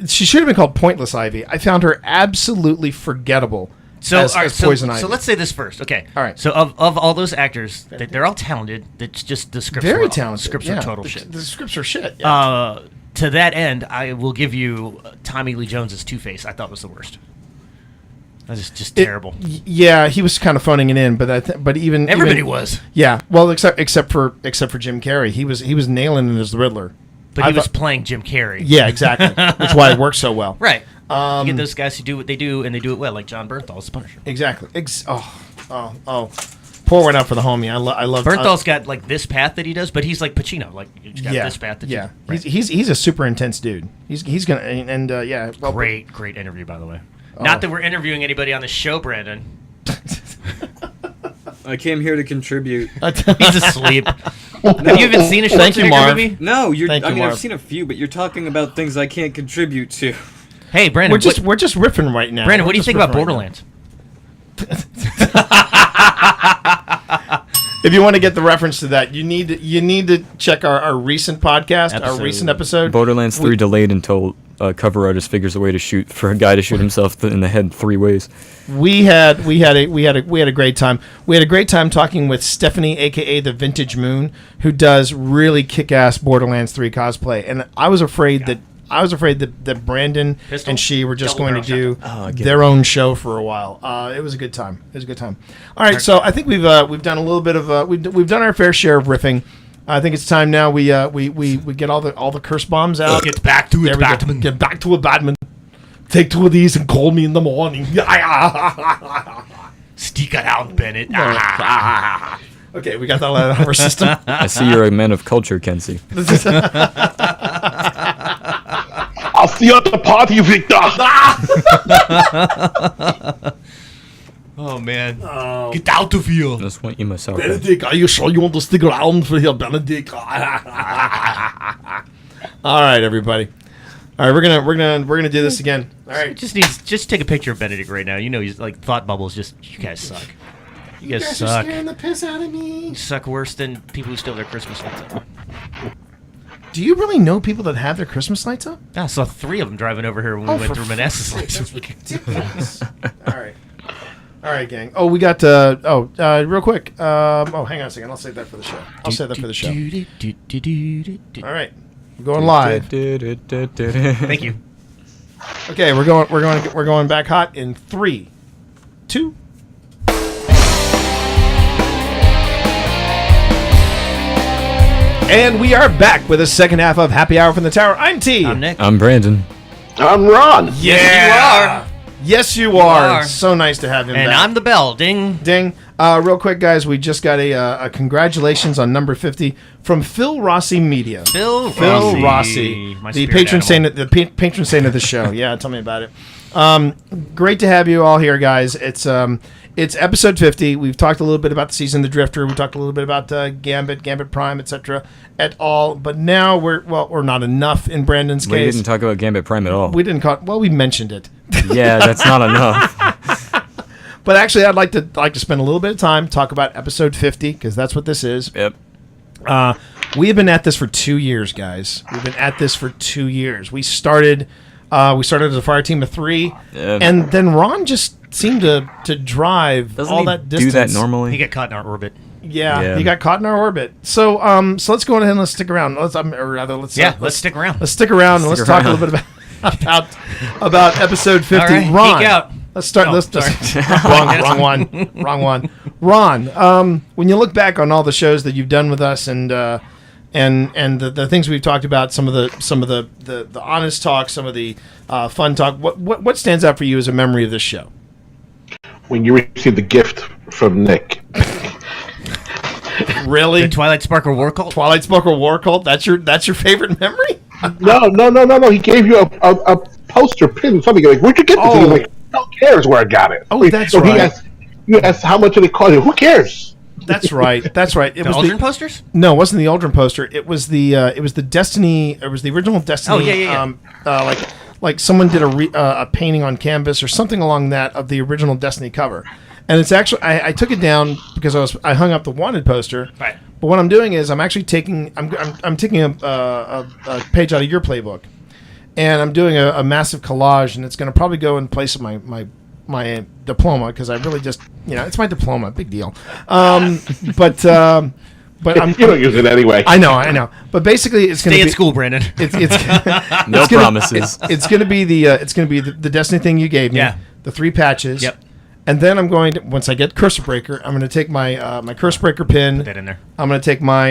She should have been called Pointless Ivy. I found her absolutely forgettable as Poison Ivy. So let's say this first, okay? All right. So of all those actors, they're all talented. It's just the scripts Very were talented. Scripts yeah. are total the, shit. The scripts are shit. Yeah. To that end, I will give you Tommy Lee Jones's Two-Face. I thought was the worst. That was just terrible. Yeah, he was kind of phoning it in, but but even Everybody even- was, Yeah, well, except for Jim Carrey, he was nailing it as the Riddler. but he was playing Jim Carrey. Yeah, exactly. That's why it works so well. Right. You get those guys who do what they do, and they do it well, like John Bernthal's Punisher. Exactly. Oh. Pour one out for the homie. I love Bernthal's got like this path that he does, but he's like Pacino. Like he's got this path. That yeah. Right. He's a super intense dude. He's gonna yeah. Well, Great interview, by the way. Not that we're interviewing anybody on the show, Brandon. I came here to contribute. He's asleep. Have you even seen a Thank you, Schwarzenegger Marv. movie? No, Thank you, Marv. I've seen a few, but you're talking about things I can't contribute to. Hey, Brandon. we're just riffing right now. Brandon, We're what do you just think about riffing right Borderlands? If you want to get the reference to that, you need to check our recent podcast, our recent episode. Borderlands 3 delayed until cover artist figures a way to shoot for a guy to shoot himself in the head 3 ways. We had a great time. We had a great time talking with Stephanie, aka the Vintage Moon, who does really kick-ass Borderlands 3 cosplay. And I was afraid that Brandon Pistol? and she were just Double going to barrel do their own show for a while. It was a good time. All right, so I think we've done a little bit of we've done our fair share of riffing. I think it's time now we get all the curse bombs out. Get back to it, There we go. Batman. Get back to it, Batman. Take 2 of these and call me in the morning. Stick around, Bennett. Okay, we got that out of our system. I see you're a man of culture, Kenzie. I'll see you at the party, Victor. Oh man, get out of here. I just want you myself. Benedict, are you sure you want to stick around for here, Benedict? All right, everybody. All right, we're gonna do this again. All right, Just take a picture of Benedict right now. You know he's like thought bubbles. Just you guys suck. You guys are suck. scaring the piss out of me. You suck worse than people who steal their Christmas lights up. Do you really know people that have their Christmas lights up? I saw 3 of them driving over here when we went for through Manassas last week. Ridiculous. All right, gang. Oh, we got real quick. Hang on a second. I'll save that for the show. All right, we're going live. Thank you. Okay, we're going back hot in 3, 2. And we are back with the second half of Happy Hour from the Tower. I'm T. I'm Nick. I'm Brandon. I'm Ron. Yeah, Yes, you are. So nice to have him And back. I'm the bell. Ding. Ding. Real quick, guys, we just got a congratulations on number 50 from Phil Rossi Media. Phil Rossi, My the spirit patron animal. patron saint of the show. Yeah, tell me about it. Great to have you all here, guys. It's episode 50. We've talked a little bit about the season of the Drifter. We talked a little bit about Gambit Prime, etc. et al. But now we're not enough in Brandon's We case. didn't talk about Gambit Prime at all. We didn't call. Well, we mentioned it. Yeah, that's not enough. But actually, I'd like to spend a little bit of time talk about episode 50 because that's what this is. Yep. We have been at this for 2 years, guys. We've been at this for 2 years. We started as a fire team of 3, and then Ron just seemed to drive Doesn't all he that distance. do that normally? He got caught in our orbit. Yeah, he got caught in our orbit. So let's go ahead and let's stick around. Let's stick around. Let's stick around and let's talk a little bit about episode 50. All right, Ron, geek out. let's start. Oh, let's sorry. wrong one. Ron, when you look back on all the shows that you've done with us and the things we've talked about, some of the honest talk, some of the fun talk, what stands out for you as a memory of this show? When you received the gift from Nick. Really? The Twilight Sparkle War Cult? Twilight Sparkle War Cult? That's your favorite memory? No. He gave you a poster pin, something like, where'd you get this? And he's like, who cares where I got it? Oh, that's right. You asked how much did it cost? Who cares? That's right. It The was Aldrin posters? No, it wasn't the Aldrin poster. It was the Destiny. It was the original Destiny. Oh, yeah. Like someone did a painting on canvas or something along that of the original Destiny cover. And it's actually I took it down because I hung up the wanted poster. Right. But what I'm doing is I'm actually taking a page out of your playbook, and I'm doing a massive collage, and it's going to probably go in place of my diploma because I really just it's my diploma, big deal. But I'm You don't use it anyway. I know. But basically, it's going to Stay be at school, Brandon. It's No promises. It's going to be the Destiny thing you gave me. Yeah. The 3 patches. Yep. And then I'm going to, once I get Curse Breaker, I'm going to take my my Curse Breaker pin. Put that in there. I'm going to take my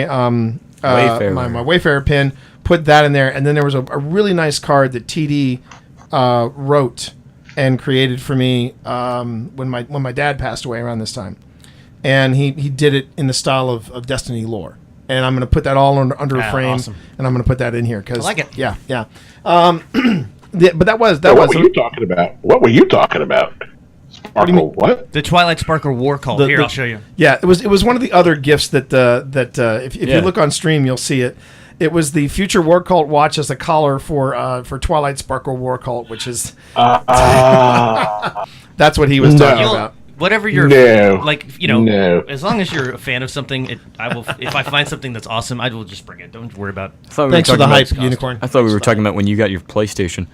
Wayfarer. my Wayfarer pin, put that in there, and then there was a really nice card that TD wrote and created for me when my dad passed away around this time, and he did it in the style of Destiny lore. And I'm going to put that all under a frame, awesome. and I'm going to put that in here because I like it. Yeah. But that was What were you talking about? What were you talking about? Sparkle, do you mean? what? The Twilight Sparkle War Call. Here, I'll show you. Yeah, it was one of the other gifts that if you Yeah. look on stream, you'll see it. It was the Future War Cult watch as a collar for Twilight Sparkle War Cult, which is that's what he was No. talking You'll- about. Whatever you're No. like, No. as long as you're a fan of something, I will. If I find something that's awesome, I will just bring it. Don't worry about. I thought we Thanks were for the talking hype, about, Unicorn. I thought we were talking about when you got your PlayStation.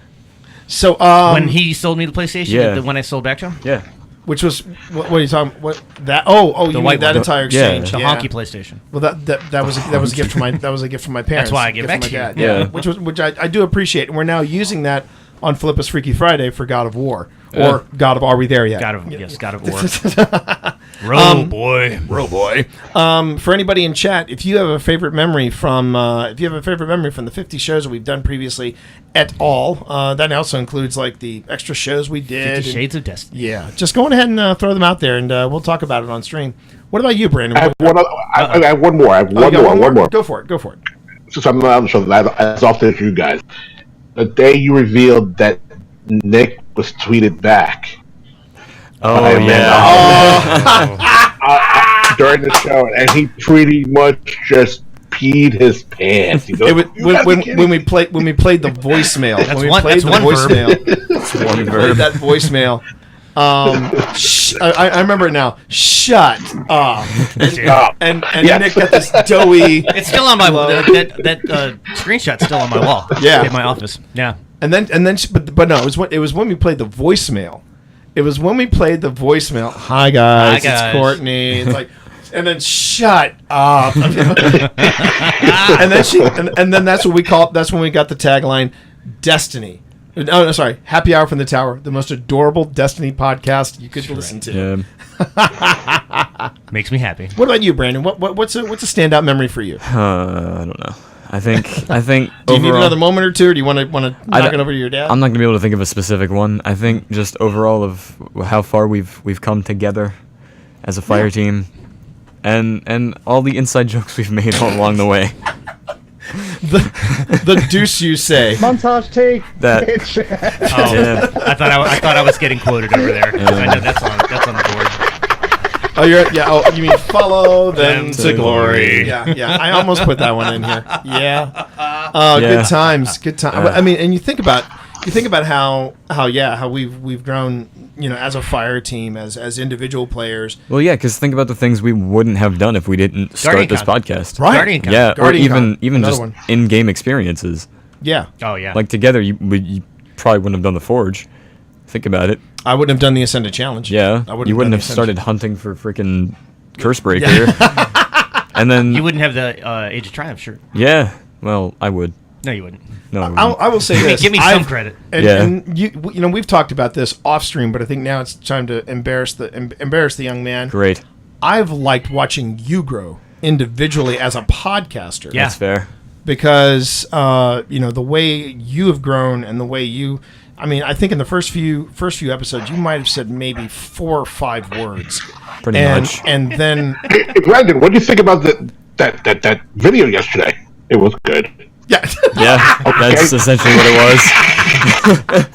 So When he sold me the PlayStation, Yeah. when I sold back to him, Yeah. which was what are you talking? What that? Oh, you mean white that one. entire Yeah. exchange? the Yeah. honky PlayStation. Well, that was a gift from my parents. That's why I gave Gift back from my to you. dad. Yeah. which I do appreciate, and we're now using that on Philippus Freaky Friday for God of War or God of Are We There Yet? God of War. Roll boy. Bro boy. For anybody in chat, if you have a favorite memory from the 50 shows that we've done previously at all, that also includes like the extra shows we did. 50 Shades of Destiny. Yeah, just go on ahead and throw them out there, and we'll talk about it on stream. What about you, Brandon? I have one. I have one more. I have Oh, you got one more. Go for it. Since I'm not on the show as often as you guys, the day you revealed that Nick was tweeted back Oh, I mean, yeah. during the show, and he pretty much just peed his pants. He goes, It was, "You gotta be when we played the voicemail. That's when we one- played that's the one verb. voicemail. One Played verb. that voicemail. I remember it now. Shut up. Stop." And Yes. Nick got this doughy. It's still on my that screenshot's still on my wall. Yeah. in my office. Yeah. And then but no, it was when we played the voicemail. It was when we played the voicemail. Hi guys, Hi, guys." it's Courtney. It's like, and then shut up. and then that's what we call. That's when we got the tagline, Destiny. No, sorry, Happy Hour from the Tower, the most adorable Destiny podcast you could listen to. Yeah. Makes me happy. What about you, Brandon? What's a standout memory for you? I don't know. I think Do you need overall- another moment or two, or do you want to knock don't- it over to your dad? I'm not gonna be able to think of a specific one. I think just overall of how far we've come together as a fire team, and all the inside jokes we've made all along the way. the deuce you say. Montage take. That Oh, yeah. I thought I was getting quoted over there. 'Cause I know that's on the board. Oh, you mean follow them Them to to glory? glory. Yeah. I almost put that one in here. Yeah. Oh, Yeah. good times. I mean, and you think about how we've grown, as a fire team, as individual players. Well, yeah, because think about the things we wouldn't have done if we didn't start Guardian this Con. podcast. Right. Guardian Con. Yeah, or Guardian Con, even another just one. in-game experiences. Yeah. Oh yeah. Like together, you probably wouldn't have done the Forge. Think about it. I wouldn't have done the Ascended Challenge. Yeah, I you wouldn't done have the started hunting for freaking Cursebreaker. And then You wouldn't have the Age of Triumph shirt. yeah, well, I would. No, you wouldn't. No, I wouldn't. I will say this. Give me some credit. And, Yeah. and we've talked about this off stream, but I think now it's time to embarrass the young man. Great. I've liked watching you grow individually as a podcaster. Yeah. That's fair. Because the way you have grown and the way I think in the first few episodes you might have said maybe 4 or 5 words. Pretty and, much. And then Hey, Brandon, what do you think about that video yesterday? It was good. yeah. Yeah, that's essentially what it was.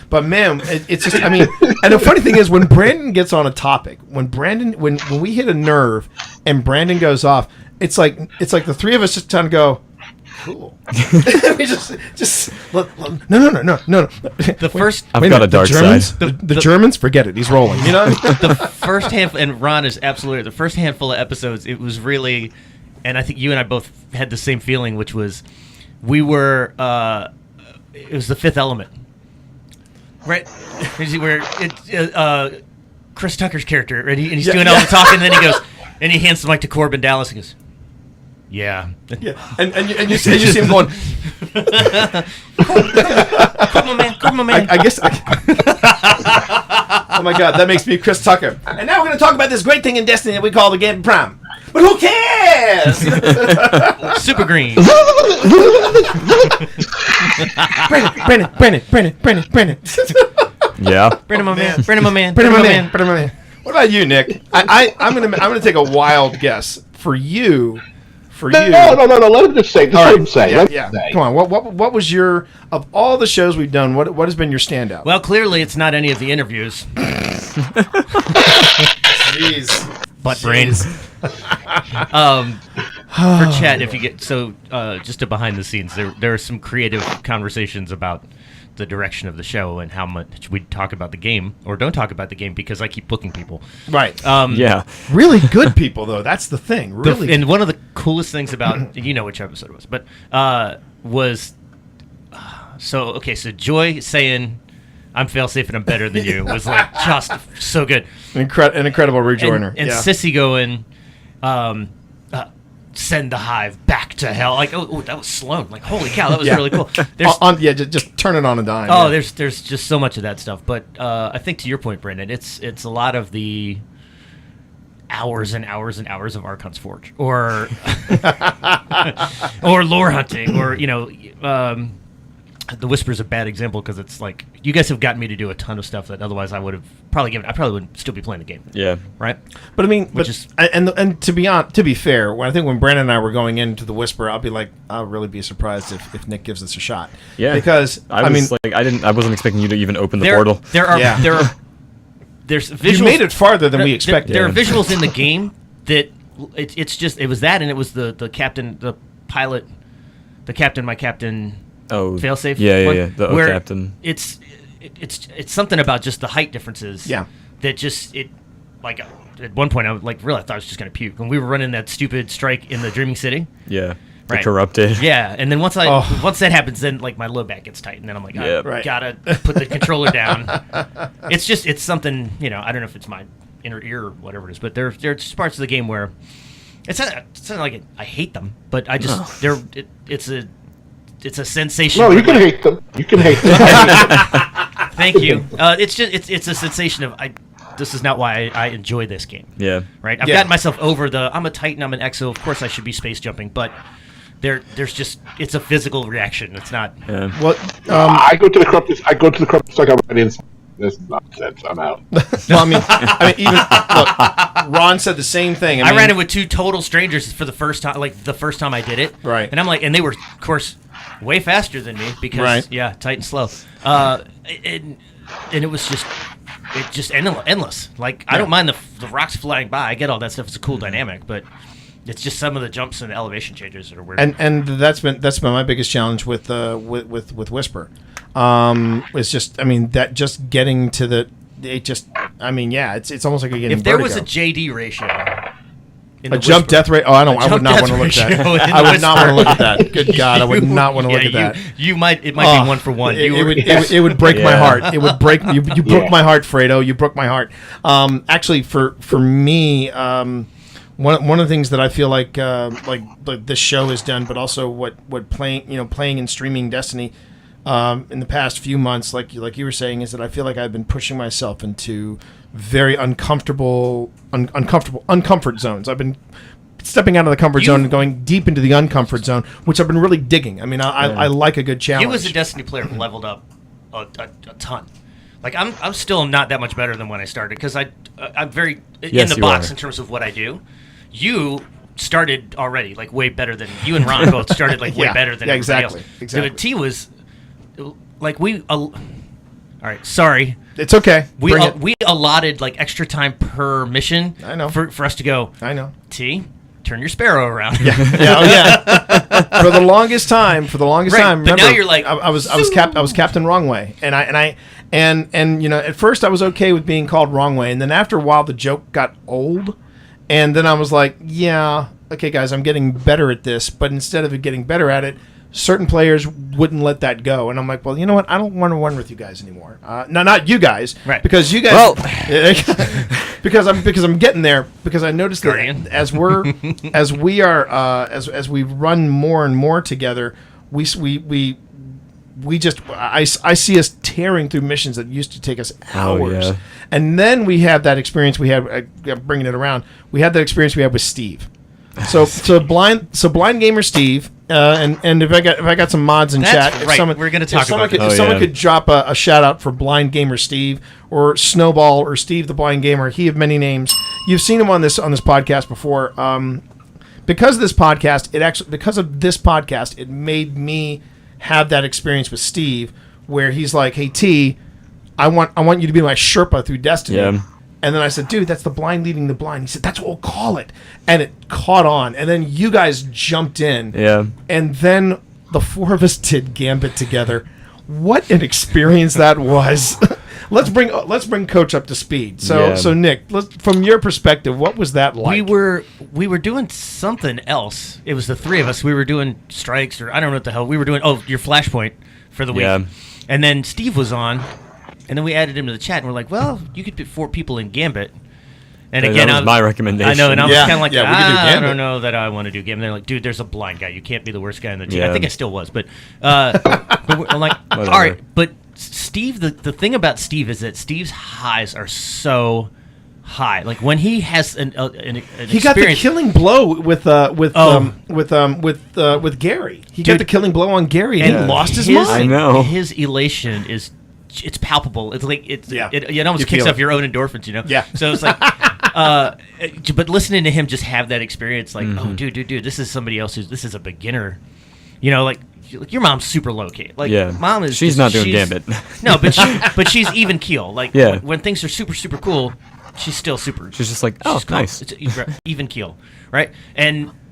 But man, it's just and the funny thing is when Brandon gets on a topic, when we hit a nerve and Brandon goes off, it's like the three of us just kind of go, cool. We just no. The first I've got a dark Germans, side. The Germans, forget it. He's rolling. the first handful, and Ron is absolutely right. The first handful of episodes, it was really, and I think you and I both had the same feeling, which was we were. It was the Fifth Element, right? Where Chris Tucker's character, right? And he's doing all the talking, and then he goes, and he hands the mic to Corbin Dallas and goes, "Yeah." Yeah, and you see him going. Corbin, man. I guess. Oh my God, that makes me Chris Tucker. And now we're going to talk about this great thing in Destiny that we call the Game Prime. But who cares? Super green. Brandon. Yeah. Brandon, my man. Brandon, my man. Brandon, my man. What about you, Nick? I'm gonna take a wild guess for you. No. Let him just say. Let him say. Yeah. Come on. What was your of all the shows we've done? What has been your standout? Well, clearly it's not any of the interviews. Jeez. Butt brains. For chat, if you get just a behind the scenes, there are some creative conversations about the direction of the show and how much we talk about the game or don't talk about the game because I keep booking people. Right. Yeah. Really good people, though. That's the thing. Really. And one of the coolest things about you know which episode it was, but was so Joy saying I'm failsafe and I'm better than you was like just so good. An incredible rejoiner. And Sissy going, send the hive back to hell. Like, oh, that was Sloan. Like, holy cow, that was really cool. Just turn it on a dime. Oh, there's just so much of that stuff. But I think to your point, Brandon, it's a lot of the hours and hours and hours of Archon's Forge, or or lore hunting, or the Whisper's a bad example because it's like you guys have gotten me to do a ton of stuff that otherwise I would have probably given. I probably wouldn't still be playing the game. Yeah. Right. But I mean, and to be fair, when Brandon and I were going into the Whisper, I'll be like, I'll really be surprised if Nick gives us a shot. Yeah. Because I wasn't expecting you to even open the there, portal. There's visuals. You made it farther than we expected. There are visuals in the game that it was that, and it was the captain, the pilot, the captain, my captain. Oh, failsafe. Yeah. The captain. It's something about just the height differences. Yeah. That just like at one point I thought I was just gonna puke when we were running that stupid strike in the Dreaming City. Yeah. Right. The corrupted. Yeah, and then once that happens, then like my low back gets tight, and then I'm like, I gotta put the controller down. It's something I don't know if it's my inner ear or whatever it is, but there's parts of the game where it's not like I hate them, but I just it's a sensation. No, you can hate them. You can hate them. Thank you. It's a sensation of this is not why I enjoy this game. Yeah. Right. I've gotten myself over I'm a Titan. I'm an Exo. Of course, I should be space jumping, but there's just it's a physical reaction. It's not. Yeah. What? I go to the corrupted like I'm right in. This is nonsense. I'm out. Well, I mean, even look, Ron said the same thing. I ran in with two total strangers for the first time. Like the first time I did it. Right. And I'm like, and they were, of course, way faster than me because tight and slow. And it was just endless. Like I don't mind the rocks flying by. I get all that stuff. It's a cool dynamic, but it's just some of the jumps and elevation changes that are weird. And that's been my biggest challenge with Whisper. It's just that just getting to it's almost like you're getting if there vertigo. was a JD ratio. A jump death rate? Oh, I would not want to look at that. I would not want to look at that. Good God, I would not want to look at that. It might be 1-for-1. It would break my heart. It would break you. You broke my heart, Fredo. You broke my heart. Actually, for me, one of the things that I feel like this show has done, but also what playing and streaming Destiny in the past few months, like you were saying, is that I feel like I've been pushing myself into very uncomfort zones. I've been stepping out of the comfort zone and going deep into the uncomfort zone, which I've been really digging. I mean, I like a good challenge. You as a Destiny player have leveled up a ton. Like I'm still not that much better than when I started because I'm very in the box in terms of what I do. You started already like way better than you and Ron both started like way better than everybody else. Exactly. But T was like all right, sorry. It's okay. We allotted like extra time per mission. I know. For us to go. I know. T, turn your sparrow around. Yeah. For the longest time. Remember, but now you're like I was Captain Wrong Way, and at first I was okay with being called Wrong Way, and then after a while the joke got old, and then I was like, yeah, okay, guys, I'm getting better at this, but instead of getting better at it, certain players wouldn't let that go, and I'm like, well, you know what? I don't want to run with you guys anymore. No, not you guys, right? Because you guys, well, because I'm getting there. Because I noticed Guardian. that as we run more and more together, I see us tearing through missions that used to take us hours, and then we have that experience we had bringing it around. We had that experience we had with Steve. So blind gamer Steve, and if I got some mods in That's chat, right. We're gonna talk about could, that. if someone could drop a shout out for blind gamer Steve or Snowball or Steve the blind gamer, he of many names. You've seen him on this podcast before. Because of this podcast, it made me have that experience with Steve, where he's like, "Hey T, I want you to be my Sherpa through Destiny." Yeah. And then I said, "Dude, that's the blind leading the blind." He said, "That's what we'll call it," and it caught on. And then you guys jumped in, Yeah. and then the four of us did Gambit together. What an experience that was! Let's bring Coach up to speed. So Nick, from your perspective, what was that like? We were doing something else. It was the three of us. We were doing strikes, or I don't know what the hell we were doing. Oh, your Flashpoint for the week. Yeah. And then Steve was on, and then we added him to the chat, and we're like, well, you could put 4 people in Gambit. And again, that was my recommendation. I know, and I was kind of like, we could do I Gambit. don't know that I want to do Gambit. And they're like, dude, there's a blind guy. You can't be the worst guy in the team. Yeah. I think I still was, but I'm like, all right. But Steve, the thing about Steve is that Steve's highs are so high. Like when he has an he got the experience. killing blow with Gary. He got Dude. the killing blow on Gary, and he lost his mind. I know. His elation it's palpable. It's like it almost You kicks feel off it. your own endorphins, you know. Yeah. So it's like, but listening to him just have that experience, like, Mm-hmm. oh, dude, this is somebody else this is a beginner, you know, like your mom's super low key. Like, Yeah. mom is. She's not doing Gambit. No, but she's even keel. Like, Yeah. when things are super super cool, she's still super. She's just like, oh, She's calm. nice. It's even keel, right?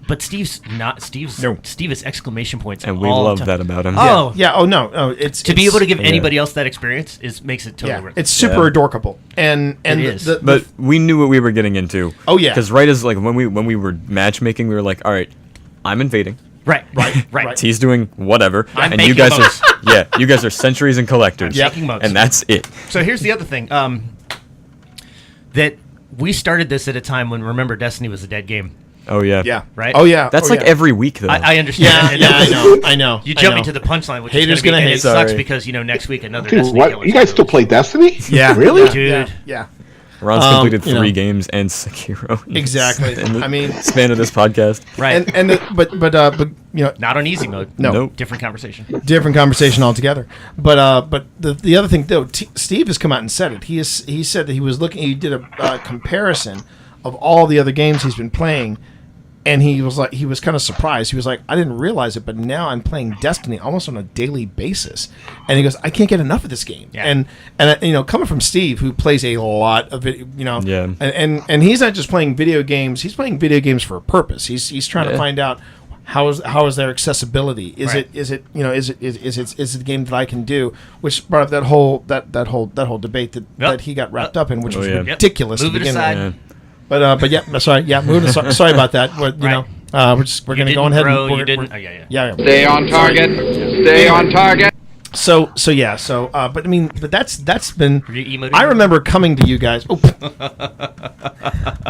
But Steve's not. No. Steve is exclamation points, And we all the love time. that about him. Oh, Yeah. Oh no. It's to be able to give Yeah. anybody else that experience makes it totally Yeah, worth it. it's super Yeah. adorkable, and It is. But we knew what we were getting into. Oh, yeah. Because right as like when we were matchmaking, we were like, all right, I'm invading. Right. T's doing whatever, I'm and you making guys modes. you guys are centuries and collectors. I'm making modes. And that's it. So here's the other thing. That we started this at a time when, remember, Destiny was a dead game. Oh yeah. yeah, Right? Oh yeah, That's oh, like yeah. every week though. I understand. Yeah, And I know. You I jump know. into the punchline, which Haters is gonna gonna be, hate. it sucks Sorry. because next week another Dude, Destiny what? killer You guys is still play Destiny? Yeah, Really? Dude. Yeah. Ron's completed you 3 know. games and Sekiro. Exactly. In the I mean- span of this podcast. right? But you know, Not on easy mode. No. Nope. Different conversation. different conversation altogether. But the other thing though, Steve has come out and said it. He said that he was looking. He did a comparison of all the other games he's been playing, and he was kind of surprised. He was like, I didn't realize it, but now I'm playing Destiny almost on a daily basis. And he goes, I can't get enough of this game. Yeah. And you know, coming from Steve, who plays a lot of it, you know, Yeah. and he's not just playing video games. He's playing video games for a purpose. He's trying to Yeah. find out. How is their accessibility? Is Right. it a game that I can do? Which brought up that whole debate that he got wrapped up in, which was yeah. ridiculous. Move to it begin aside. with. But yeah, sorry, sorry about that. We're, you Right. know, we're You gonna go didn't ahead grow, and you didn't. Oh, yeah. yeah. Stay on target. Stay on target. But I mean, that's been. Were you emoting? I remember coming to you guys. Oh.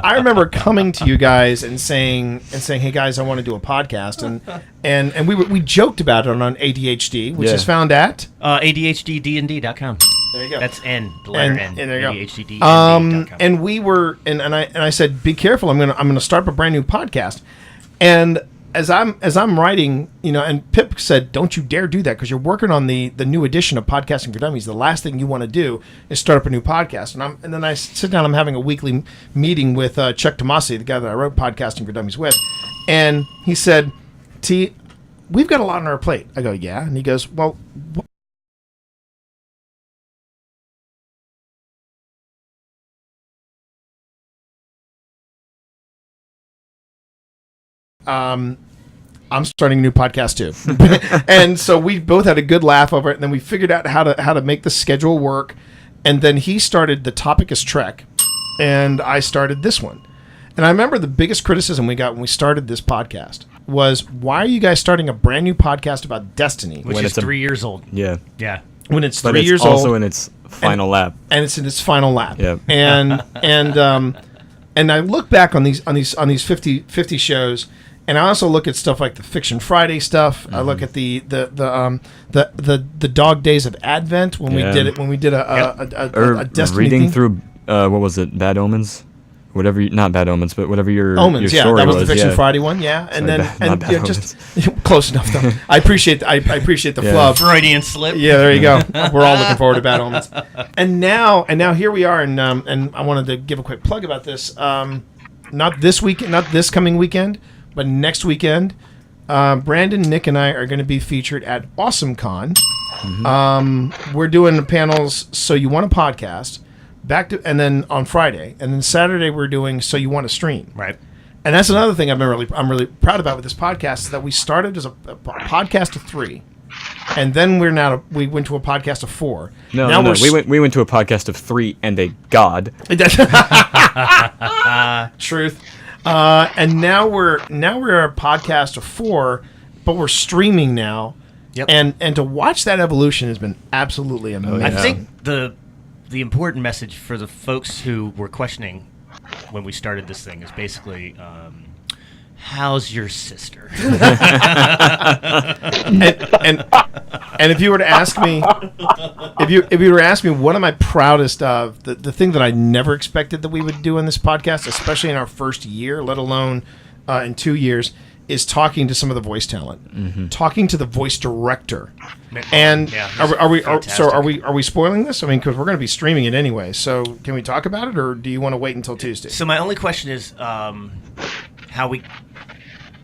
I remember coming to you guys and saying, hey guys, I want to do a podcast, and we joked about it on ADHD, which Yeah. is found at ADHDDND.com. there you go. That's N, the letter N. And there you go. ADHDDND.com. And we were, and I said, be careful. I'm gonna start up a brand new podcast, and as I'm writing, you know, and Pip said, don't you dare do that because you're working on the new edition of Podcasting for Dummies. The last thing you want to do is start up a new podcast. And then I sit down. I'm having a weekly meeting with Chuck Tomasi, the guy that I wrote Podcasting for Dummies with, and he said, T, we've got a lot on our plate. I go, yeah, and he goes, well. I'm starting a new podcast too. And so we both had a good laugh over it, and then we figured out how to make the schedule work. And then he started The Topic is Trek, and I started this one. And I remember the biggest criticism we got when we started this podcast was, why are you guys starting a brand new podcast about Destiny Which when is it's a- 3 years old. Yeah. Yeah. when it's But 3 it's years also old in its final lap. and it's in its final lap? Yeah. And I look back on these 50 shows, and I also look at stuff like the Fiction Friday stuff. I look at the Dog Days of Advent when Yeah. we did a Or Destiny reading theme. through what was it, Bad Omens? whatever, not Bad Omens, but whatever your Omens, your yeah, story that was the Fiction yeah. Friday one, yeah, and Sorry, then not Bad just close enough though. I appreciate the Yeah. flub. Freudian slip. Yeah, there you go. We're all looking forward to Bad Omens. And now here we are, and I wanted to give a quick plug about this. Not this weekend, not this coming weekend, but next weekend. Brandon, Nick, and I are going to be featured at AwesomeCon. We're doing panels. So You Want a Podcast, and then on Friday, and then Saturday we're doing So You Want to Stream. Right. And that's another thing I'm really proud about with this podcast is that we started as a podcast of 3, and then we went to a podcast of 4. No, we went to a podcast of 3 and a god. Truth. And now we're a podcast of 4, but we're streaming now. Yep. And to watch that evolution has been absolutely amazing. I think the important message for the folks who were questioning when we started this thing is basically, how's your sister? and if you were to ask me, if you were to ask me, what am I proudest of? The thing that I never expected that we would do in this podcast, especially in our first year, let alone in 2 years, is talking to some of the voice talent, talking to the voice director. And are we spoiling this? I mean, because we're going to be streaming it anyway. So can we talk about it, or do you want to wait until Tuesday? So my only question is how we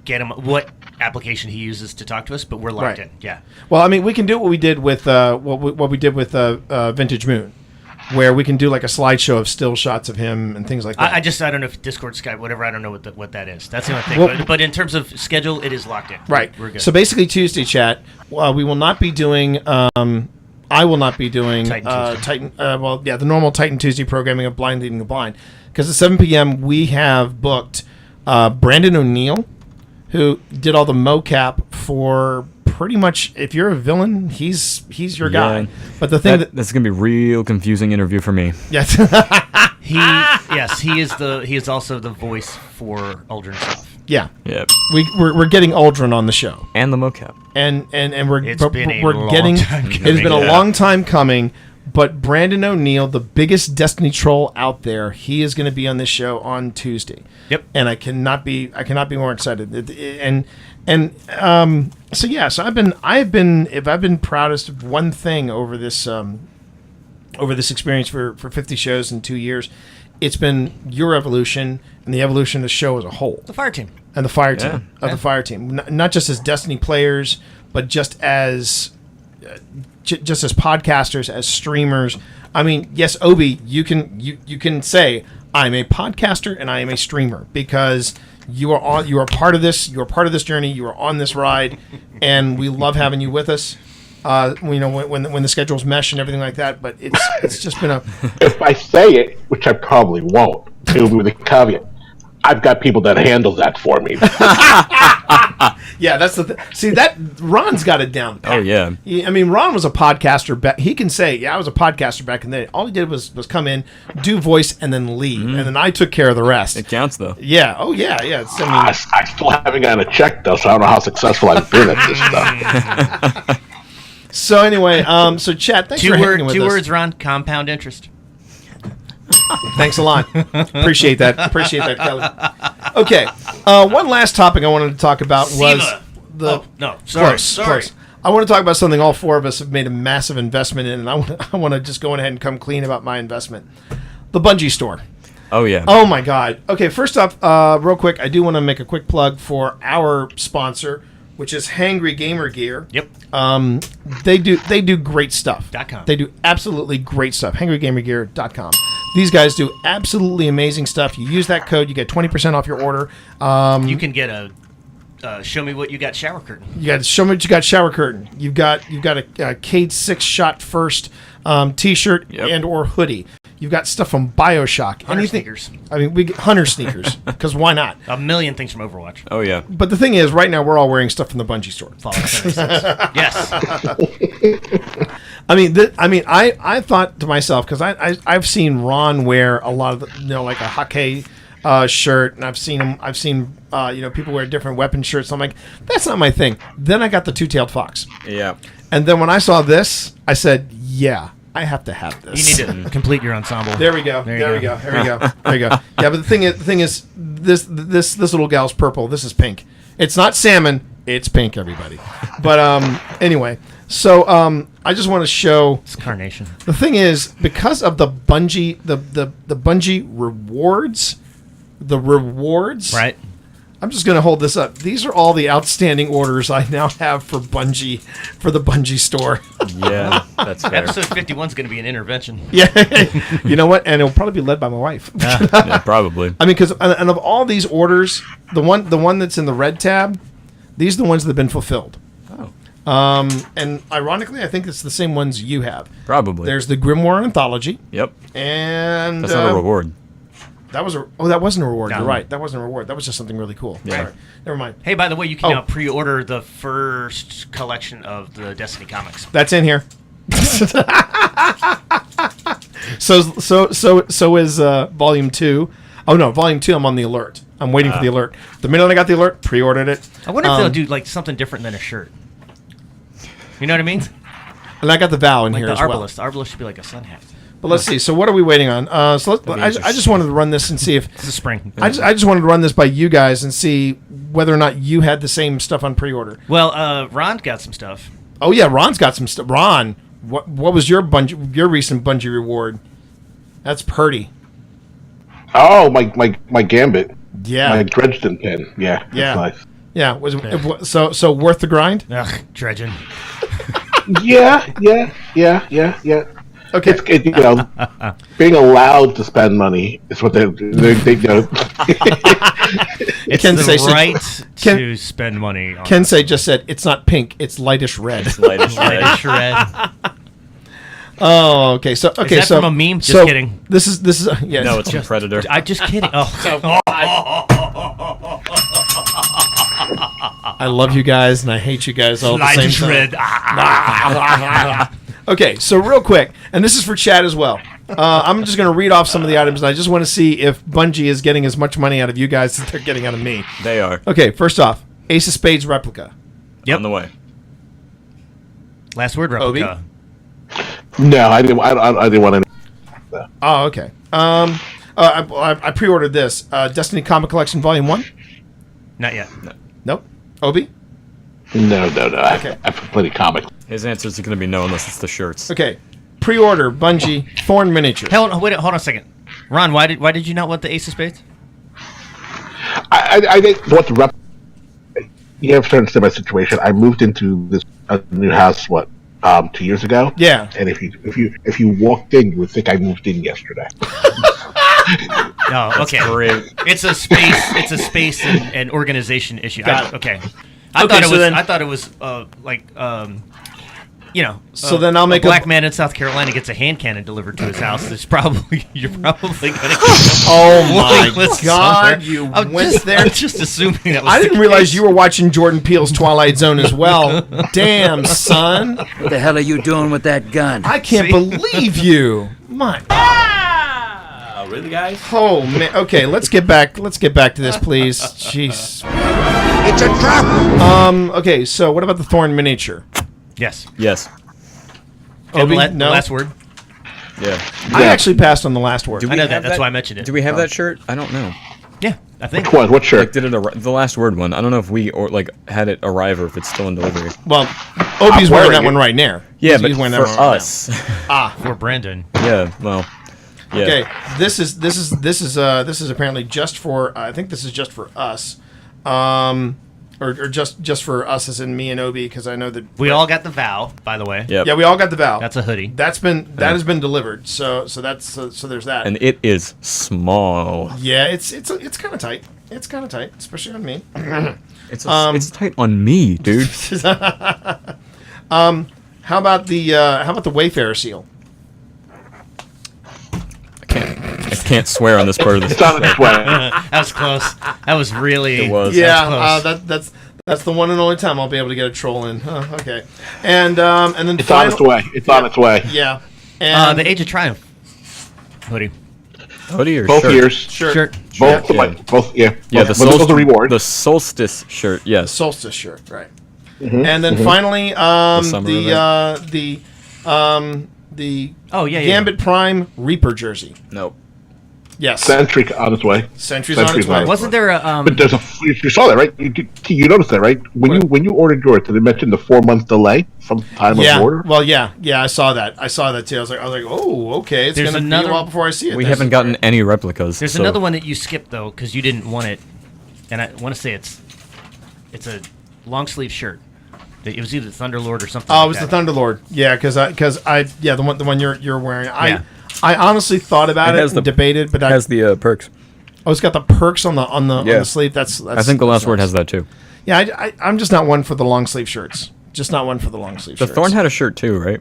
get him, what application he uses to talk to us, but we're locked in. Yeah. Well, I mean, we can do what we did with what we did with Vintage Moon, where we can do like a slideshow of still shots of him and things like that. I don't know if Discord, Skype, whatever. I don't know what that is. That's the only thing. Well, but in terms of schedule, it is locked in. Right. We're good. So basically, Tuesday chat. We will not be doing. I will not be doing the normal Titan Tuesday programming of Blind Leading the Blind, because at 7 p.m. we have booked Brandon O'Neill, who did all the mocap for pretty much. If you're a villain, he's your guy. But the thing that's gonna be a real confusing interview for me. Yes. He is also the voice for Uldren Soft. Yeah. Yep. We're getting Uldren on the show. And the mocap. And we're It's been a we're long getting time it has been a long time coming, but Brandon O'Neill, the biggest Destiny troll out there, he is going to be on this show on Tuesday. Yep. And I cannot be more excited. So I've been proudest of one thing over this experience for 50 shows in 2 years. It's been your evolution and the evolution of the show as a whole. The fire team. And the fire team. The fire team. Not just as Destiny players, but just as podcasters, as streamers. I mean, yes, Obi, you can say I'm a podcaster and I am a streamer, because you are part of this. You are part of this journey. You are on this ride, and we love having you with us. When the schedules mesh and everything like that, but it's just been a. If I say it, which I probably won't, it will be with a caveat. I've got people that handle that for me. Yeah, that's the see that Ron's got it down. Oh yeah. I mean, Ron was a podcaster. He can say, "Yeah, I was a podcaster back in the day." All he did was come in, do voice, and then leave, and then I took care of the rest. It counts though. Yeah. Oh yeah. Yeah. I still haven't gotten a check though, so I don't know how successful I've been at this stuff. So anyway, so chat. Thanks for hanging with us. 2 words, Ron. Compound interest. Thanks a lot. Appreciate that. Kelly. Okay. One last topic I wanted to talk about was close. I want to talk about something all 4 of us have made a massive investment in, and I want to just go ahead and come clean about my investment. The Bungie store. Oh yeah. Oh my God. Okay. First off, real quick, I do want to make a quick plug for our sponsor, which is Hangry Gamer Gear. Yep. They do great stuff. .com. They do absolutely great stuff. HangryGamerGear.com. These guys do absolutely amazing stuff. You use that code, you get 20% off your order. You can get a show me what you got shower curtain. You got show me what you got shower curtain. You've got a Cade 6 shot first T-shirt and or hoodie. You've got stuff from BioShock. Hunter sneakers. I mean, we get Hunter sneakers because why not? A million things from Overwatch. Oh yeah. But the thing is, right now we're all wearing stuff from the Bungie store. Fallout 76. Yes. I thought to myself, because I've seen Ron wear a lot of like a Hake shirt, and I've seen people wear different weapon shirts. So I'm like, that's not my thing. Then I got the two-tailed fox. Yeah. And then when I saw this, I said, yeah, I have to have You this. need to complete your ensemble. There we go. There we go. There we go. There you go. Yeah, but the thing is, this little gal's purple. This is pink. It's not salmon. It's pink, everybody. But anyway, so I just want to show. It's carnation. The thing is, because of the Bungie, the Bungie rewards, Right. I'm just going to hold this up. These are all the outstanding orders I now have for Bungie, for the Bungie store. Yeah, that's fair. Episode 51 is going to be an intervention. Yeah, you know what? And it'll probably be led by my wife. Yeah, probably. I mean, because and of all these orders, the one that's in the red tab, these are the ones that have been fulfilled. Oh. And ironically, I think it's the same ones you have. Probably. There's the Grimoire Anthology, Yep. and That's not a reward. that wasn't a reward. No. You're right. That wasn't a reward. That was just something really cool. Yeah. Sorry. Never mind. Hey, by the way, you can Oh. now pre-order the first collection of the Destiny comics. That's in here. So is volume 2. Oh no, volume 2. I'm on the alert. I'm waiting for the alert. The minute I got the alert, pre-ordered it. I wonder if they'll do like something different than a shirt. You know what I mean? And I got the vow in Like here the as well. Arbalest. The Arbalest should be like a sun hat. But let's see. So what are we waiting on? I just wanted to run this and see if It's a spring. I just wanted to run this by you guys and see whether or not you had the same stuff on pre-order. Well, Ron got some stuff. Oh yeah, Ron's got some stuff. Ron, what was your recent Bungie reward? That's Purdy. Oh, my Gambit. Yeah. My Dredgen pen. Yeah. that's Yeah. Nice. Yeah, so worth the grind? Ugh, dredging. Yeah. Okay. Being allowed to spend money is what they do. It's Ken the say- right Ken- to spend money on Kensei just said it's not pink, it's lightish red. Lightest red. Lightish red. Oh, okay. So okay, that so from a meme? Just so kidding. This is yeah. No, it's from Predator. I'm just kidding. Oh, I love you guys and I hate you guys all at the same time. Okay, so real quick, and this is for Chad as well. I'm just going to read off some of the items, and I just want to see if Bungie is getting as much money out of you guys as they're getting out of me. They are. Okay, first off, Ace of Spades replica. Yep. On the way. Last word replica. No, I didn't want any. Oh, okay. I pre-ordered this Destiny Comic Collection Volume 1. Not yet. Nope. Obi. No. Okay. I have plenty of comics. His answer is going to be no unless it's the shirts. Okay. Pre-order Bungie Thorn miniature. Hold on a second. Ron, why did you not want the Ace of Spades? I didn't want to rep. You have to understand my situation. I moved into this new house 2 years ago. Yeah. And if you walked in, you would think I moved in yesterday. No, okay. Great. It's a space and organization issue. Got it. Okay. Okay, so then- I thought it was So then I'll make a black man in South Carolina gets a hand cannon delivered to his house. You're probably gonna get Oh my Let's God! somewhere. You I'm went just, there. I'm just assuming that was I didn't the realize case. you were watching Jordan Peele's Twilight Zone as well. Damn, son! What the hell are you doing with that gun? I can't See? believe you. My. Oh, really, guys? Oh man. Okay, let's get back to this, please. Jeez. It's a trap! Okay, so what about the Thorn miniature? Yes. Yes. And Obi, the no. last word. Yeah. I actually passed on the last word. Do I we know have that. That's that? why I mentioned it. Do we have that shirt? I don't know. Yeah, I think. Which one? What shirt? Like, did it the last word one? I don't know if we had it arrive or if it's still in delivery. Well, Obi's wearing wearing that it. one right now. Yeah, He's but wearing that for one right now. us. For Brandon. Yeah. Well. Yeah. Okay, this is apparently just for. I think this is just for us, or just for us as in me and Obi, because I know that We all got the vow, by the way. Yep. Yeah, we all got the vow. That's a hoodie. That has been delivered. So there's that. And it is small. Yeah, it's kind of tight. It's kind of tight, especially on me. It's tight on me, dude. How about the Wayfarer seal? I can't swear on this part of the It's on its way. That was close. That was really. It was. Yeah, close. that's the one and only time I'll be able to get a troll in. Okay, and then It's on its way. It's on its way. Yeah, and The Age of Triumph hoodie. Hoodie or Both shirt? years. Shirt. Both. Yeah. Both. Yeah. Yeah, Both, the but those are reward. The solstice shirt. Yes. solstice shirt, right? And then finally, summer Oh, yeah, yeah. Gambit Prime Reaper jersey. Nope. Yes. Sentry on its way. Sentry's on its way. Wasn't there a But there's you saw that, right? You noticed that, right? When you ordered yours, did it mention the 4-month delay from time of order? Well, yeah, I saw that. Too. I was like, oh, okay. It's There's gonna be another- a while before I see it. We haven't gotten any replicas. There's so- another one that you skipped though because you didn't want it, and I want to say it's a long sleeve shirt. It was either Thunderlord or something. Oh, like it was that. the Thunderlord. Yeah, because the one you're wearing. Yeah. I honestly thought about It it has and the- debated, but It has the perks. it's got the perks on the Yeah. sleeve. That's I think the last word nice. has that too. Yeah, I'm just not one for the long sleeve shirts. Just not one for the long sleeve The shirts. Thorn had a shirt too, right?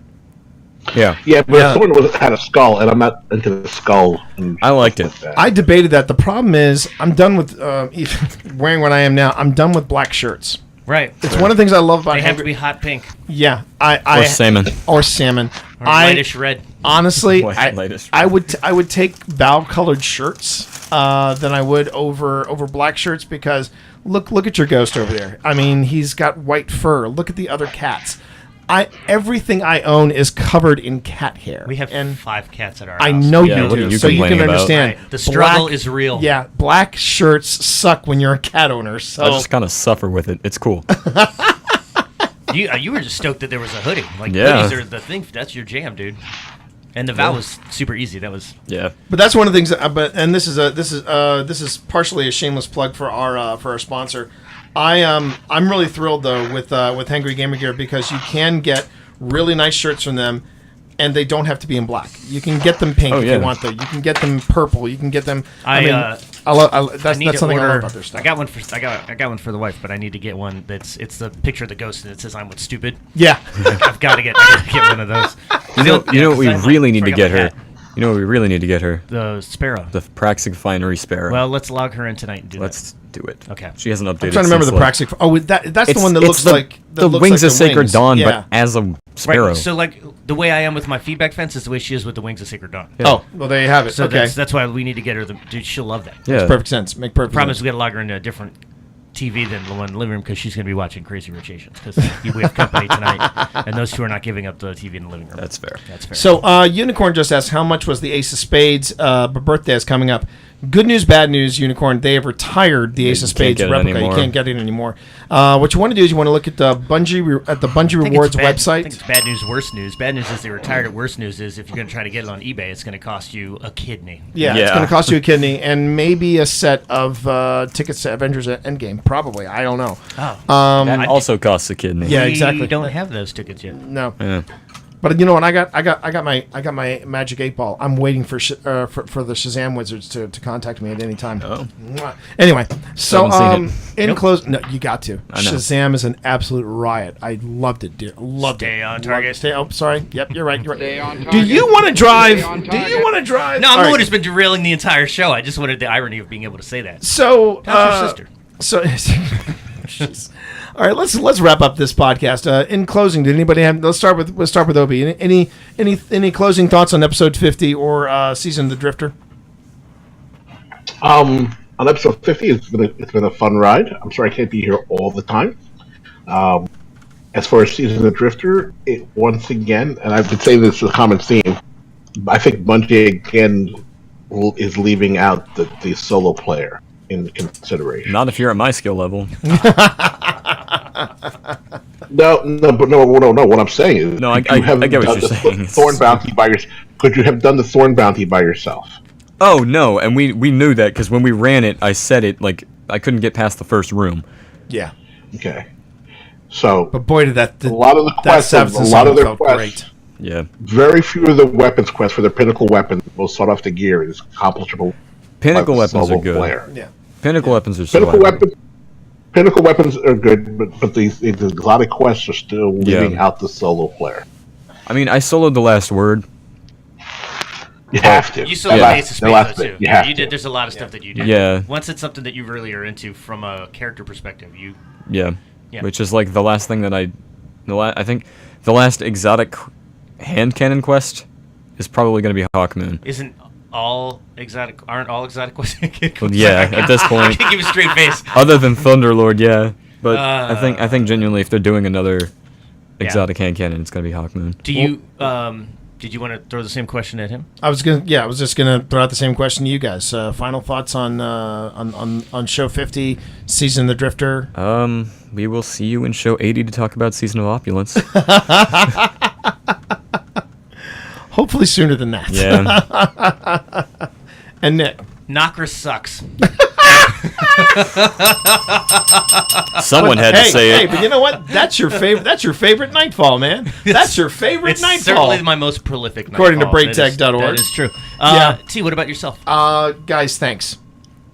Yeah. Yeah, but Yeah. Thorn had a skull, and I'm not into the skull. And I liked it. like that. I debated that. The problem is, I'm done with even wearing what I am now. I'm done with black shirts. Right. It's one of the things I love about They have to Hungry- be hot pink Yeah, Or salmon. or salmon. or lightish red. Honestly, White latest. I would take valve colored shirts than I would over black shirts because look at your ghost over there. I mean, he's got white fur. Look at the other cats. Everything I own is covered in cat hair. We have and 5 cats at our I house. know Yeah, you what do, are you so you can complaining about? understand. Right. The struggle is real. Yeah, black shirts suck when you're a cat owner. So I just kind of suffer with it. It's cool. You were just stoked that there was a hoodie. Like Yeah. hoodies are the thing. That's your jam, dude. And the vow was super easy. That was Yeah. But that's one of the things. This is partially a shameless plug for our sponsor. I'm really thrilled though with Hungry Gamer Gear because you can get really nice shirts from them, and they don't have to be in black. You can get them pink Oh, if yeah. you want them. You can get them purple. You can get them. I That's need to something I love order. about their stuff. I got one for the wife, but I need to get one it's the picture of the ghost and it says I'm what's stupid. Yeah. I've got to get one of those. You know what we 'cause I really need to forgot get my her? hat. You know what we really need to get her? The sparrow. The Praxic Finery Sparrow. Well, let's log her in tonight and do Let's do it. Okay. She hasn't updated. I'm trying to remember the since, like- Praxic. Oh, that's the one that It's looks the, like the wings of Sacred wings. Dawn, Yeah. but as a that. sparrow. Right. So like the way I am with my feedback fence is the way she is with the wings of Sacred Dawn. Oh, well, there you have it. So okay, that's why we need to get her the. Dude, she'll love that. yeah. perfect sense. Make perfect Problem sense. is we got to log her into a different TV than the one in the living room because she's going to be watching Crazy Rich Asians because we have company tonight, and those two are not giving up the TV in the living room. That's fair. That's fair. So, Unicorn just asked, how much was the Ace of Spades? Birthday is coming up. Good news, bad news, Unicorn. They have retired the Ace of you can't Spades get it replica. anymore. You can't get it anymore. What you want to do is you want to look at the Bungie Rewards I website. think it's bad news, worse news. Bad news is they retired it. Worse news is if you're going to try to get it on eBay, it's going to cost you a kidney. Yeah, it's Yeah. going to cost you a kidney and maybe a set of tickets to Avengers Endgame. Probably. I don't know. Oh, That also costs a kidney. Yeah, we exactly. don't have those tickets yet. No. Yeah. But you know what? I got my Magic 8 Ball. I'm waiting for the Shazam Wizards to contact me at any time. Oh. Mwah. Anyway, so Haven't seen it. in Nope. close, no, you got to. I know. Shazam is an absolute riot. I loved it, dear. Loved Stay it. on Loved target. it. Stay. Oh, sorry. Yep, you're right. You're right. Stay on Do target. you want to drive? Stay on Do target. you want to drive? No, I'm All the one right. who's been derailing the entire show. I just wanted the irony of being able to say that. So, How's your sister? So, jeez. All right, let's wrap up this podcast. In closing, did anybody have? Let's start with Obi. Any closing thoughts on episode 50 or season of the Drifter? On episode 50, it's been a fun ride. I'm sorry I can't be here all the time. As far as Season of the Drifter, it once again, and I've been saying this is a common theme, I think Bungie again is leaving out the solo player in consideration. Not if you're at my skill level. No. What I'm saying is, No, I could you have get what done you're the saying. Thorn bounty by could you have done the Thorn bounty by yourself? Oh no, and we knew that because when we ran it, I said it like I couldn't get past the first room. Yeah, Okay, so but boy, did a lot of the that quests, a Sabbath lot of song their felt quests. great. Yeah. Very few of the weapons quests for their pinnacle weapon will start off the gear is accomplishable. Pinnacle by the weapons are solo good. player. Yeah. Pinnacle weapons are so Pinnacle weapons are good, but these exotic quests are still leaving out the solo player. I mean, I soloed the last word. You have to. You still That have last- Ace of the last Spades though, bit, too. You have You to. did. There's a lot of stuff that you did. Yeah. Once it's something that you really are into from a character perspective, you Yeah. Yeah. Which is like the last thing that I think the last exotic hand cannon quest is probably going to be Hawkmoon. aren't all exotic quests? Well, yeah, at this I point, can give a straight face. other than Thunderlord, yeah. But I think genuinely, if they're doing another exotic hand cannon, it's going to be Hawkmoon. Do you Did you want to throw the same question at him? I was just gonna throw out the same question to you guys. Final thoughts on show 50, Season of the Drifter. We will see you in show 80 to talk about Season of Opulence. Hopefully sooner than that. Yeah. And Nick. Knocker sucks. Someone had to say Hey, it. but you know what? That's your favorite. That's your favorite Nightfall, man. That's your favorite It's Nightfall. certainly my most prolific According to Nightfall. BreakTech.org. That is true. Yeah. T, what about yourself? Guys, thanks.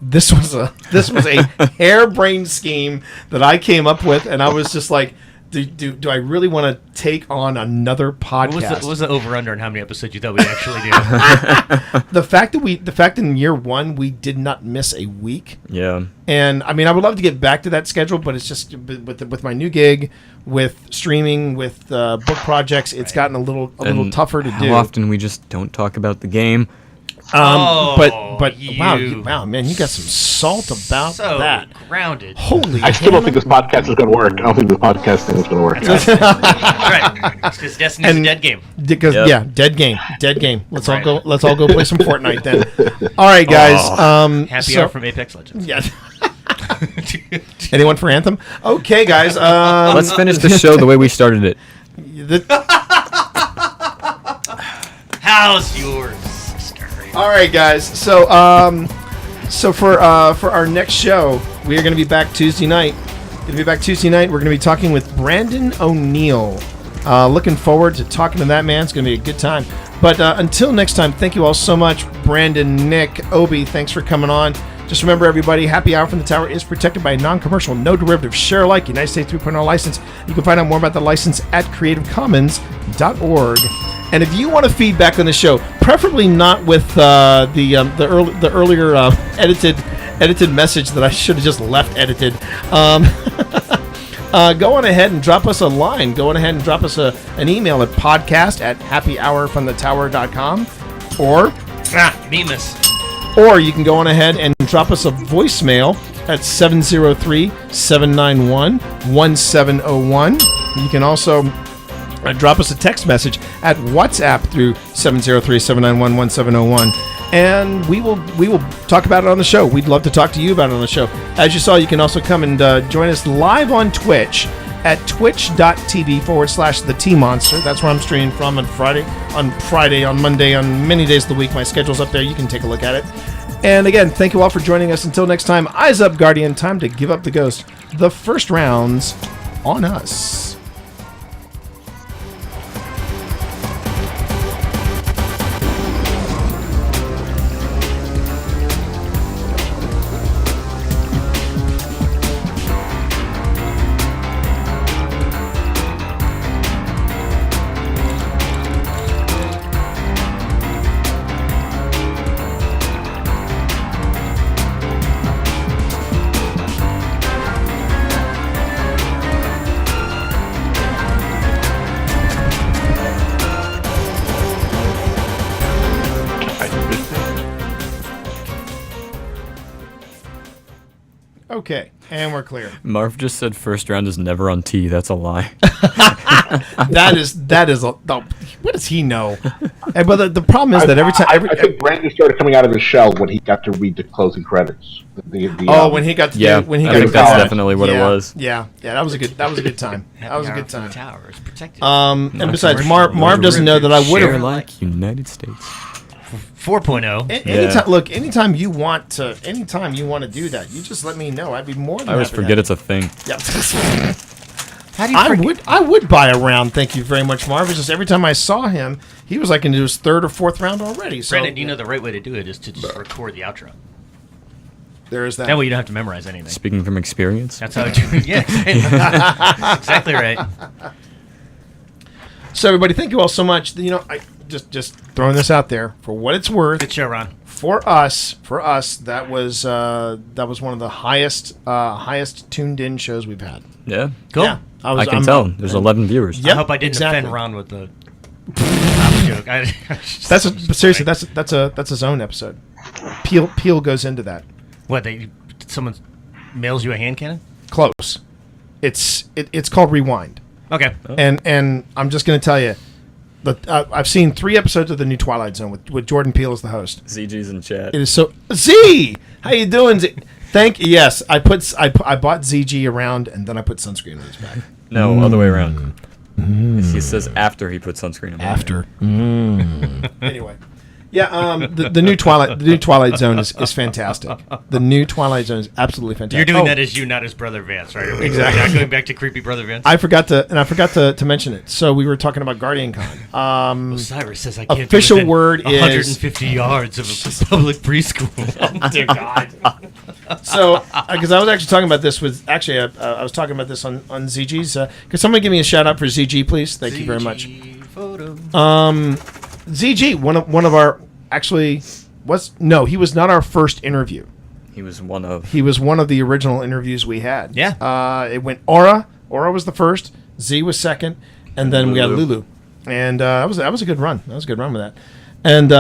This was a harebrained scheme that I came up with, and I was just like, do I really want to take on another podcast? What was the over under on how many episodes you thought we'd actually do? The fact in year one we did not miss a week. Yeah. And I mean, I would love to get back to that schedule, but it's just with my new gig, with streaming, with book projects, it's gotten a little tougher to do. How often we just don't talk about the game. But you. wow, man, you got some salt about So that. grounded. Holy! I still don't think this podcast is going to work. I don't think this podcast thing is going to work. That's right. It's because Destiny's a dead game. Because Yep. dead game. Let's Right. all go play some Fortnite then. All right, guys. Happy hour from Apex Legends. Yeah. Anyone for Anthem? Okay, guys. Let's finish the show the way we started it. How's yours, sister? All right, guys. So for our next show, we are going to be back Tuesday night. We're going to be talking with Brandon O'Neill. Looking forward to talking to that man. It's going to be a good time. But until next time, thank you all so much. Brandon, Nick, Obi, thanks for coming on. Just remember, everybody, Happy Hour from the Tower is protected by a non-commercial, no-derivative, share-alike, United States 3.0 license. You can find out more about the license at creativecommons.org. And if you want to feedback on the show, preferably not with the earlier edited message that I should have just left edited, go on ahead and drop us a line. Go on ahead and drop us an email at podcast@happyhourfromthetower.com, Meme us. or you can go on ahead and drop us a voicemail at 703-791-1701. You can also drop us a text message at WhatsApp through 703-791-1701. And we will talk about it on the show. We'd love to talk to you about it on the show. As you saw, you can also come and join us live on Twitch at twitch.tv/the-T-Monster. That's where I'm streaming from on Friday, on Monday, on many days of the week. My schedule's up there. You can take a look at it. And again, thank you all for joining us. Until next time, eyes up, Guardian. Time to give up the ghost. The first round's on us. Okay, and we're clear. Marv just said first round is never on T. That's a lie. That is what does he know? And but the problem is that every time I think Brandon started coming out of his shell when he got to read the closing credits. When he got to Yeah, when he I got think to that's college. definitely what it was. Yeah, that was a good time. That was a good time. The tower is protected. And besides, Marv doesn't know that I would Share have. like United States. 4.0. Anytime you want to do that, you just let me know. I'd be more than I always happy to forget have it's a thing. Yeah. How do you I would buy a round. Thank you very much, Marv. It's just every time I saw him, he was like into his third or fourth round already. So Brandon, you know the right way to do it is to just record the outro. there is that. That way you don't have to memorize anything. Speaking from experience. That's how I do it. Yeah. That's exactly right. So everybody, thank you all so much. You know, I just throwing this out there for what it's worth. Good show, Ron. For us, that was one of the highest tuned in shows we've had. Yeah. Cool. Yeah, I can tell. There's 11 viewers. Yep, I hope I didn't exactly. offend Ron with the top joke. But seriously, that's his own episode. Peel goes into that. What? Someone mails you a hand cannon? Close. It's called Rewind. Okay. And I'm just going to tell you, I've seen 3 episodes of the new Twilight Zone with Jordan Peele as the host. ZG's in chat. It is so Z. How you doing? Z? Yes, I bought ZG around and then I put sunscreen on his back. No, other way around. He says after he put sunscreen on. After. Anyway. Yeah, the new Twilight Zone is fantastic. The new Twilight Zone is absolutely fantastic. You're doing that as you, not as Brother Vance, right? Exactly. We're not going back to creepy Brother Vance. I forgot to mention it. So we were talking about Guardian Con. Osiris says I can't official do word is 150 yards of a public preschool. Oh, dear God. So, because I was actually talking about this I was talking about this on ZG's. Could somebody give me a shout out for ZG, please? Thank you very much. Photo. ZG, one of our he was not our first interview. He was one of the original interviews we had. Yeah. It went Aura was the first, Z was second, and then we got Lulu, and that was a good run. That was a good run with that. And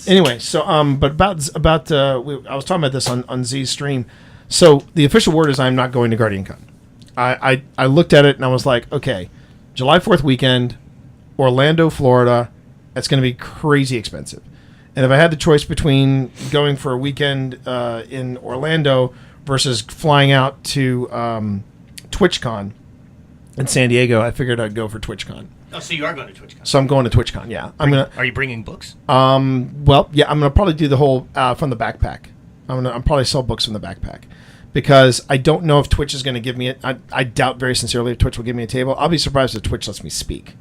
anyway, so but about I was talking about this on Z's stream. So the official word is I'm not going to Guardian Con. I looked at it and I was like, okay, July 4th weekend, Orlando, Florida. That's going to be crazy expensive. And if I had the choice between going for a weekend in Orlando versus flying out to TwitchCon in San Diego, I figured I'd go for TwitchCon. Oh, so you are going to TwitchCon? So I'm going to TwitchCon. Yeah, Are you bringing books? Well, yeah, I'm gonna probably do the whole from the backpack. I'm probably sell books from the backpack because I don't know if Twitch is going to give me it. I doubt very sincerely if Twitch will give me a table. I'll be surprised if Twitch lets me speak.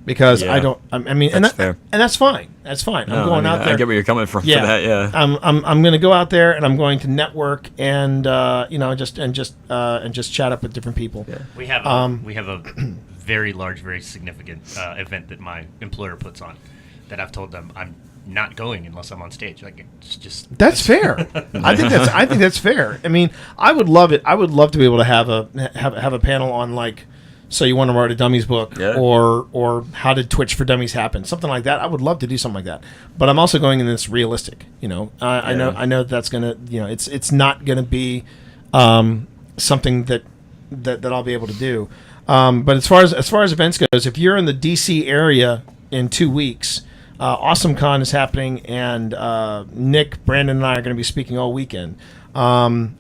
Because I don't, I mean, and that's fine. That's fine. I'm going out there. I get where you're coming from for that. Yeah. I'm going to go out there and I'm going to network and just chat up with different people. Yeah. We have a very large, very significant event that my employer puts on that I've told them I'm not going unless I'm on stage. Like it's just that's fair. I think that's fair. I mean, I would love it. I would love to be able to have a panel on like. So you want to write a Dummies book, or how did Twitch for Dummies happen? Something like that. I would love to do something like that. But I'm also going in this realistic. I know that's gonna. It's not gonna be something that I'll be able to do. But as far as events goes, if you're in the DC area in 2 weeks, AwesomeCon is happening, and Nick, Brandon, and I are going to be speaking all weekend.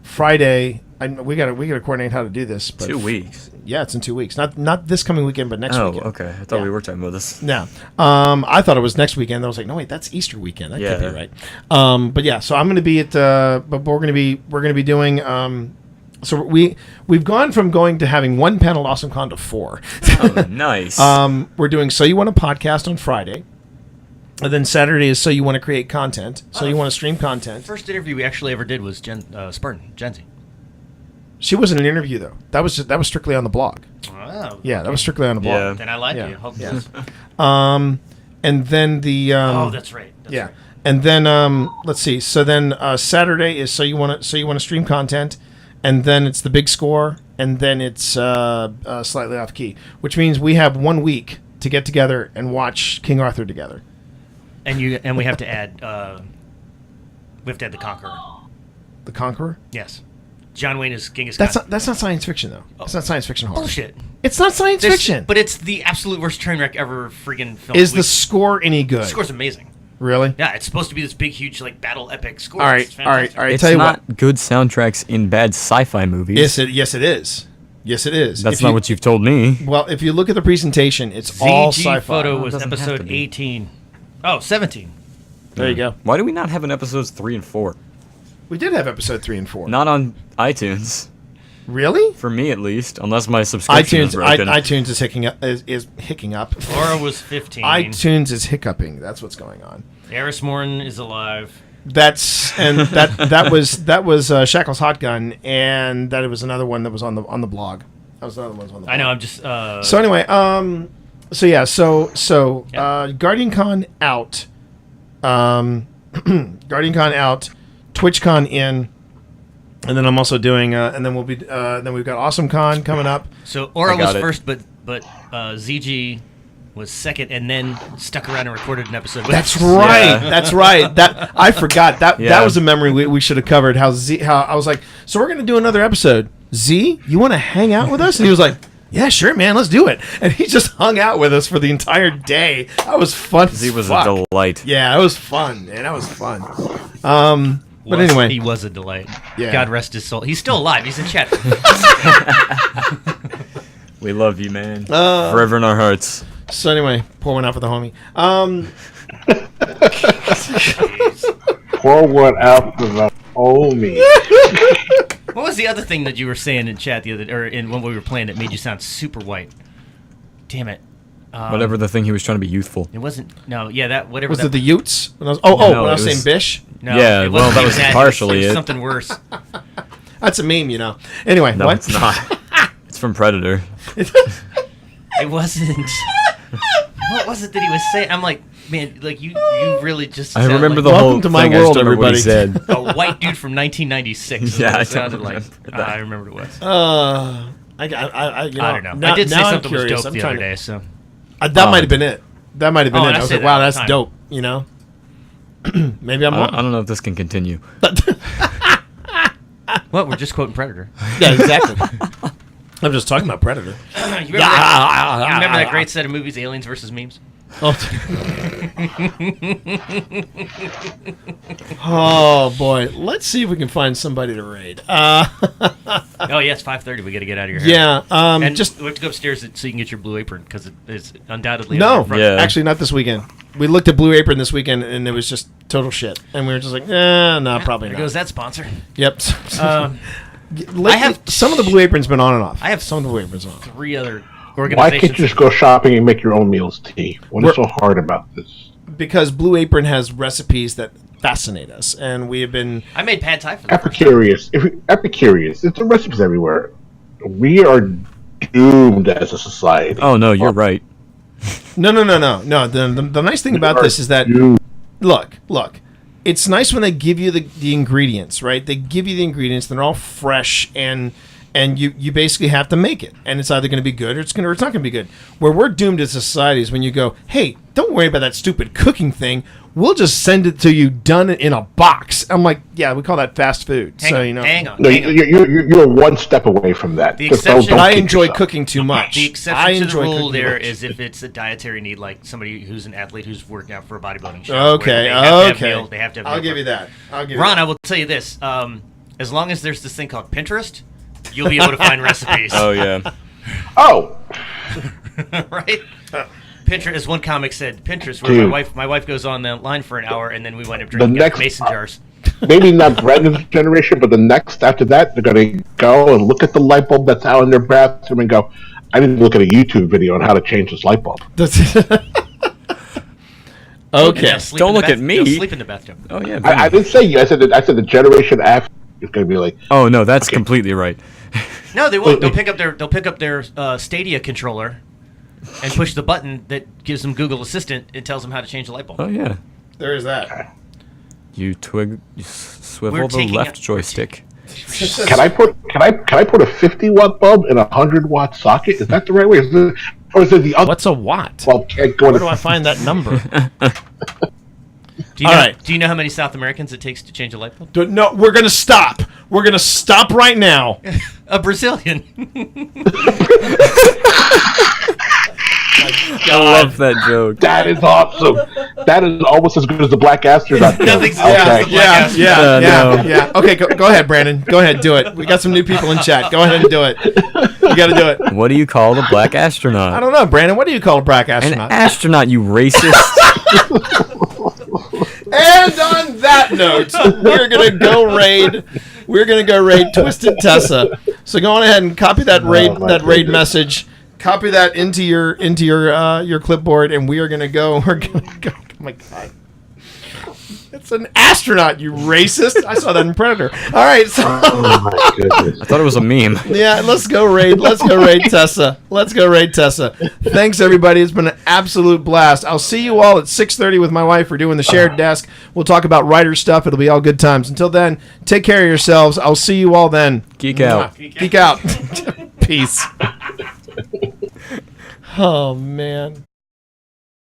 Friday. We gotta coordinate how to do this. But 2 weeks. Yeah, it's in 2 weeks. Not this coming weekend, but next weekend. Oh, okay. I thought we were talking about this. Yeah. I thought it was next weekend. I was like, no, wait, that's Easter weekend. That can't be right. But yeah, so I'm going to be at. But we're going to be doing. So we've gone from going to having one panel at AwesomeCon to 4. Oh, nice. We're doing So You Want to Podcast on Friday. And then Saturday is So You Want to Create Content. So You Want to Stream Content. First interview we actually ever did was Jenzy. She wasn't an interview though. That was strictly on the blog. Wow. Yeah, that was strictly on the blog. Yeah. Then I lied to you. Hope and then the oh, that's right. Right. And then let's see. So then Saturday is So You Want to Stream Content, and then it's the big score, and then it's Slightly Off Key, which means we have 1 week to get together and watch King Arthur together. And we have to add the Conqueror. The Conqueror? Yes. John Wayne is Genghis Khan. That's not science fiction though. It's not science fiction horror. Bullshit. It's not science fiction. But it's the absolute worst train wreck ever friggin' filmed. Is the score any good? The score's amazing. Really? Yeah, it's supposed to be this big, huge, like battle epic score. All right. It's tell you not good soundtracks in bad sci-fi movies. Yes, it is. Yes, it is. That's not what you've told me. Well, if you look at the presentation, it's all sci-fi. Photo was episode 18. Oh, 17. There you go. Why do we not have an episodes 3 and 4? We did have episode 3 and 4. Not on iTunes. Really? For me, at least, unless my subscription is broken. iTunes is hicking up. Laura was 15. iTunes is hiccuping. That's what's going on. Eris Morton is alive. That was Shackles Hot Gun, and that was another one that was on the blog. That was another one that was on the blog. I know. I'm just. So anyway, Guardian Con out. Guardian Con out. TwitchCon in. And then I'm also doing, and then we've got AwesomeCon coming up. So Aura was first, but ZG was second, and then stuck around and recorded an episode. That's right. Yeah. That's right. That I forgot. That was a memory we should have covered. How I was like, so we're gonna do another episode. Z, you want to hang out with us? And he was like, Yeah, sure, man, let's do it. And he just hung out with us for the entire day. That was fun. He was fuck. a delight. Yeah, it was fun, man. That was fun. But anyway, he was a delight. Yeah. God rest his soul. He's still alive. He's in chat. We love you, man. Forever in our hearts. so anyway, pour one out for the homie. Pour one out for the homie. What was the other thing that you were saying in chat when we were playing that made you sound super white? Damn it. Whatever the thing he was trying to be youthful. It wasn't. No, yeah, that whatever. Was that, it the Utes? When I was, No, when I it was saying was- Bish? No, Yeah, it well, wasn't that even was that. partially It was it. something worse. That's a meme, you know. Anyway, No, what? it's not. It's from Predator. It wasn't. What was it that he was saying? I'm like, man, like you really just. I sound remember like the Welcome whole to my thing. I world, just remember what he everybody. said. a white dude from 1996. is Yeah, what I it sounded don't like. remember that. I remember what it was. I don't know. I did say now I'm something was curious. dope I'm the trying other to- day. So That might have been it. That might have been Oh, it. and I I was say like, that wow, all the that's time. dope. You know. Maybe I'm I wrong. don't know if this can continue. what? We're just quoting Predator. Yeah, exactly. I'm just talking about Predator. You remember that great set of movies, Aliens versus Memes? Oh boy, let's see if we can find somebody to raid. Oh yeah, it's 5:30. We got to get out of your hair. Yeah, and just we have to go upstairs so you can get your blue apron because it's undoubtedly on no. your front. Yeah. Actually, not this weekend. We looked at Blue Apron this weekend, and it was just total shit. And we were just like, no, probably There not. goes that sponsor. Yep. I have some of the Blue Aprons been on and off. I have some of the Blue Aprons on. 3 other Why organizations. can't you just go shopping and make your own meals, T? What is so hard about this? Because Blue Apron has recipes that fascinate us, and we have been. I made pad thai for the first time. Epicurious. Epicurious. It's the recipes everywhere. We are doomed as a society. Oh no, you're right. No. The nice thing about this is that look. It's nice when they give you the ingredients, right? They give you the ingredients, they're all fresh, and you basically have to make it, and it's either going to be good or it's not going to be good. Where we're doomed as a society is when you go, hey, don't worry about that stupid cooking thing. We'll just send it to you done in a box. I'm like, yeah, we call that fast food. Hang on. No, you're one step away from that. The Just don't- exception- don't I kid enjoy yourself. cooking too much. The I exception to the enjoy rule cooking too there much. is if it's a dietary need, like somebody who's an athlete who's working out for a bodybuilding show. Okay, They have to have I'll meal give you prep. that. I'll give Ron, you I that. will tell you this: as long as there's this thing called Pinterest, you'll be able to find recipes. Oh yeah. Oh, Right? Pinterest, as one comic said, Pinterest, where Dude. my wife goes on the line for an hour, and then we wind up The drinking out of next- mason jars. maybe not Brandon's generation, but the next after that, they're going to go and look at the light bulb that's out in their bathroom and go, I need to look at a YouTube video on how to change this light bulb. And Okay. they'll sleep Don't in the look at me. They'll sleep in the bathtub. Oh yeah. I didn't say you. I said the generation after is going to be like, Oh no, that's completely right. No, they won't. They'll pick up their Stadia controller and push the button that gives them Google Assistant and tells them how to change the light bulb. Oh yeah. There is that. You swivel We're the taking left a- joystick. can I put a 50-watt bulb in a 100-watt socket? Is that the right way? Or is it the other What's a watt? bulb can't go Where in do I find that number? Do you All know, right. Do you know how many South Americans it takes to change a light bulb? No, we're gonna stop. We're gonna stop right now. A Brazilian. I love that joke. That is awesome. That is almost as good as the Black Astronaut. Nothing's Okay. as good as the Black Astronaut. Yeah. Okay, go ahead, Brandon. Go ahead, do it. We got some new people in chat. Go ahead and do it. You got to do it. What do you call the black astronaut? I don't know, Brandon. What do you call a black An astronaut? astronaut, you racist. And on that note, we're gonna go raid. We're gonna go raid Twisted Tessa. So go on ahead and copy that raid raid message. Copy that into your clipboard, and we are gonna go. We're gonna go. Oh my god. It's an astronaut, you racist! I saw that in Predator. All right, so Oh my goodness. I thought it was a meme. yeah, let's go raid Tessa. Let's go raid Tessa. Thanks everybody. It's been an absolute blast. I'll see you all at 6:30 with my wife. We're doing the shared desk. We'll talk about writer stuff. It'll be all good times. Until then, take care of yourselves. I'll see you all then. Geek out. Geek out. Peace. Oh man.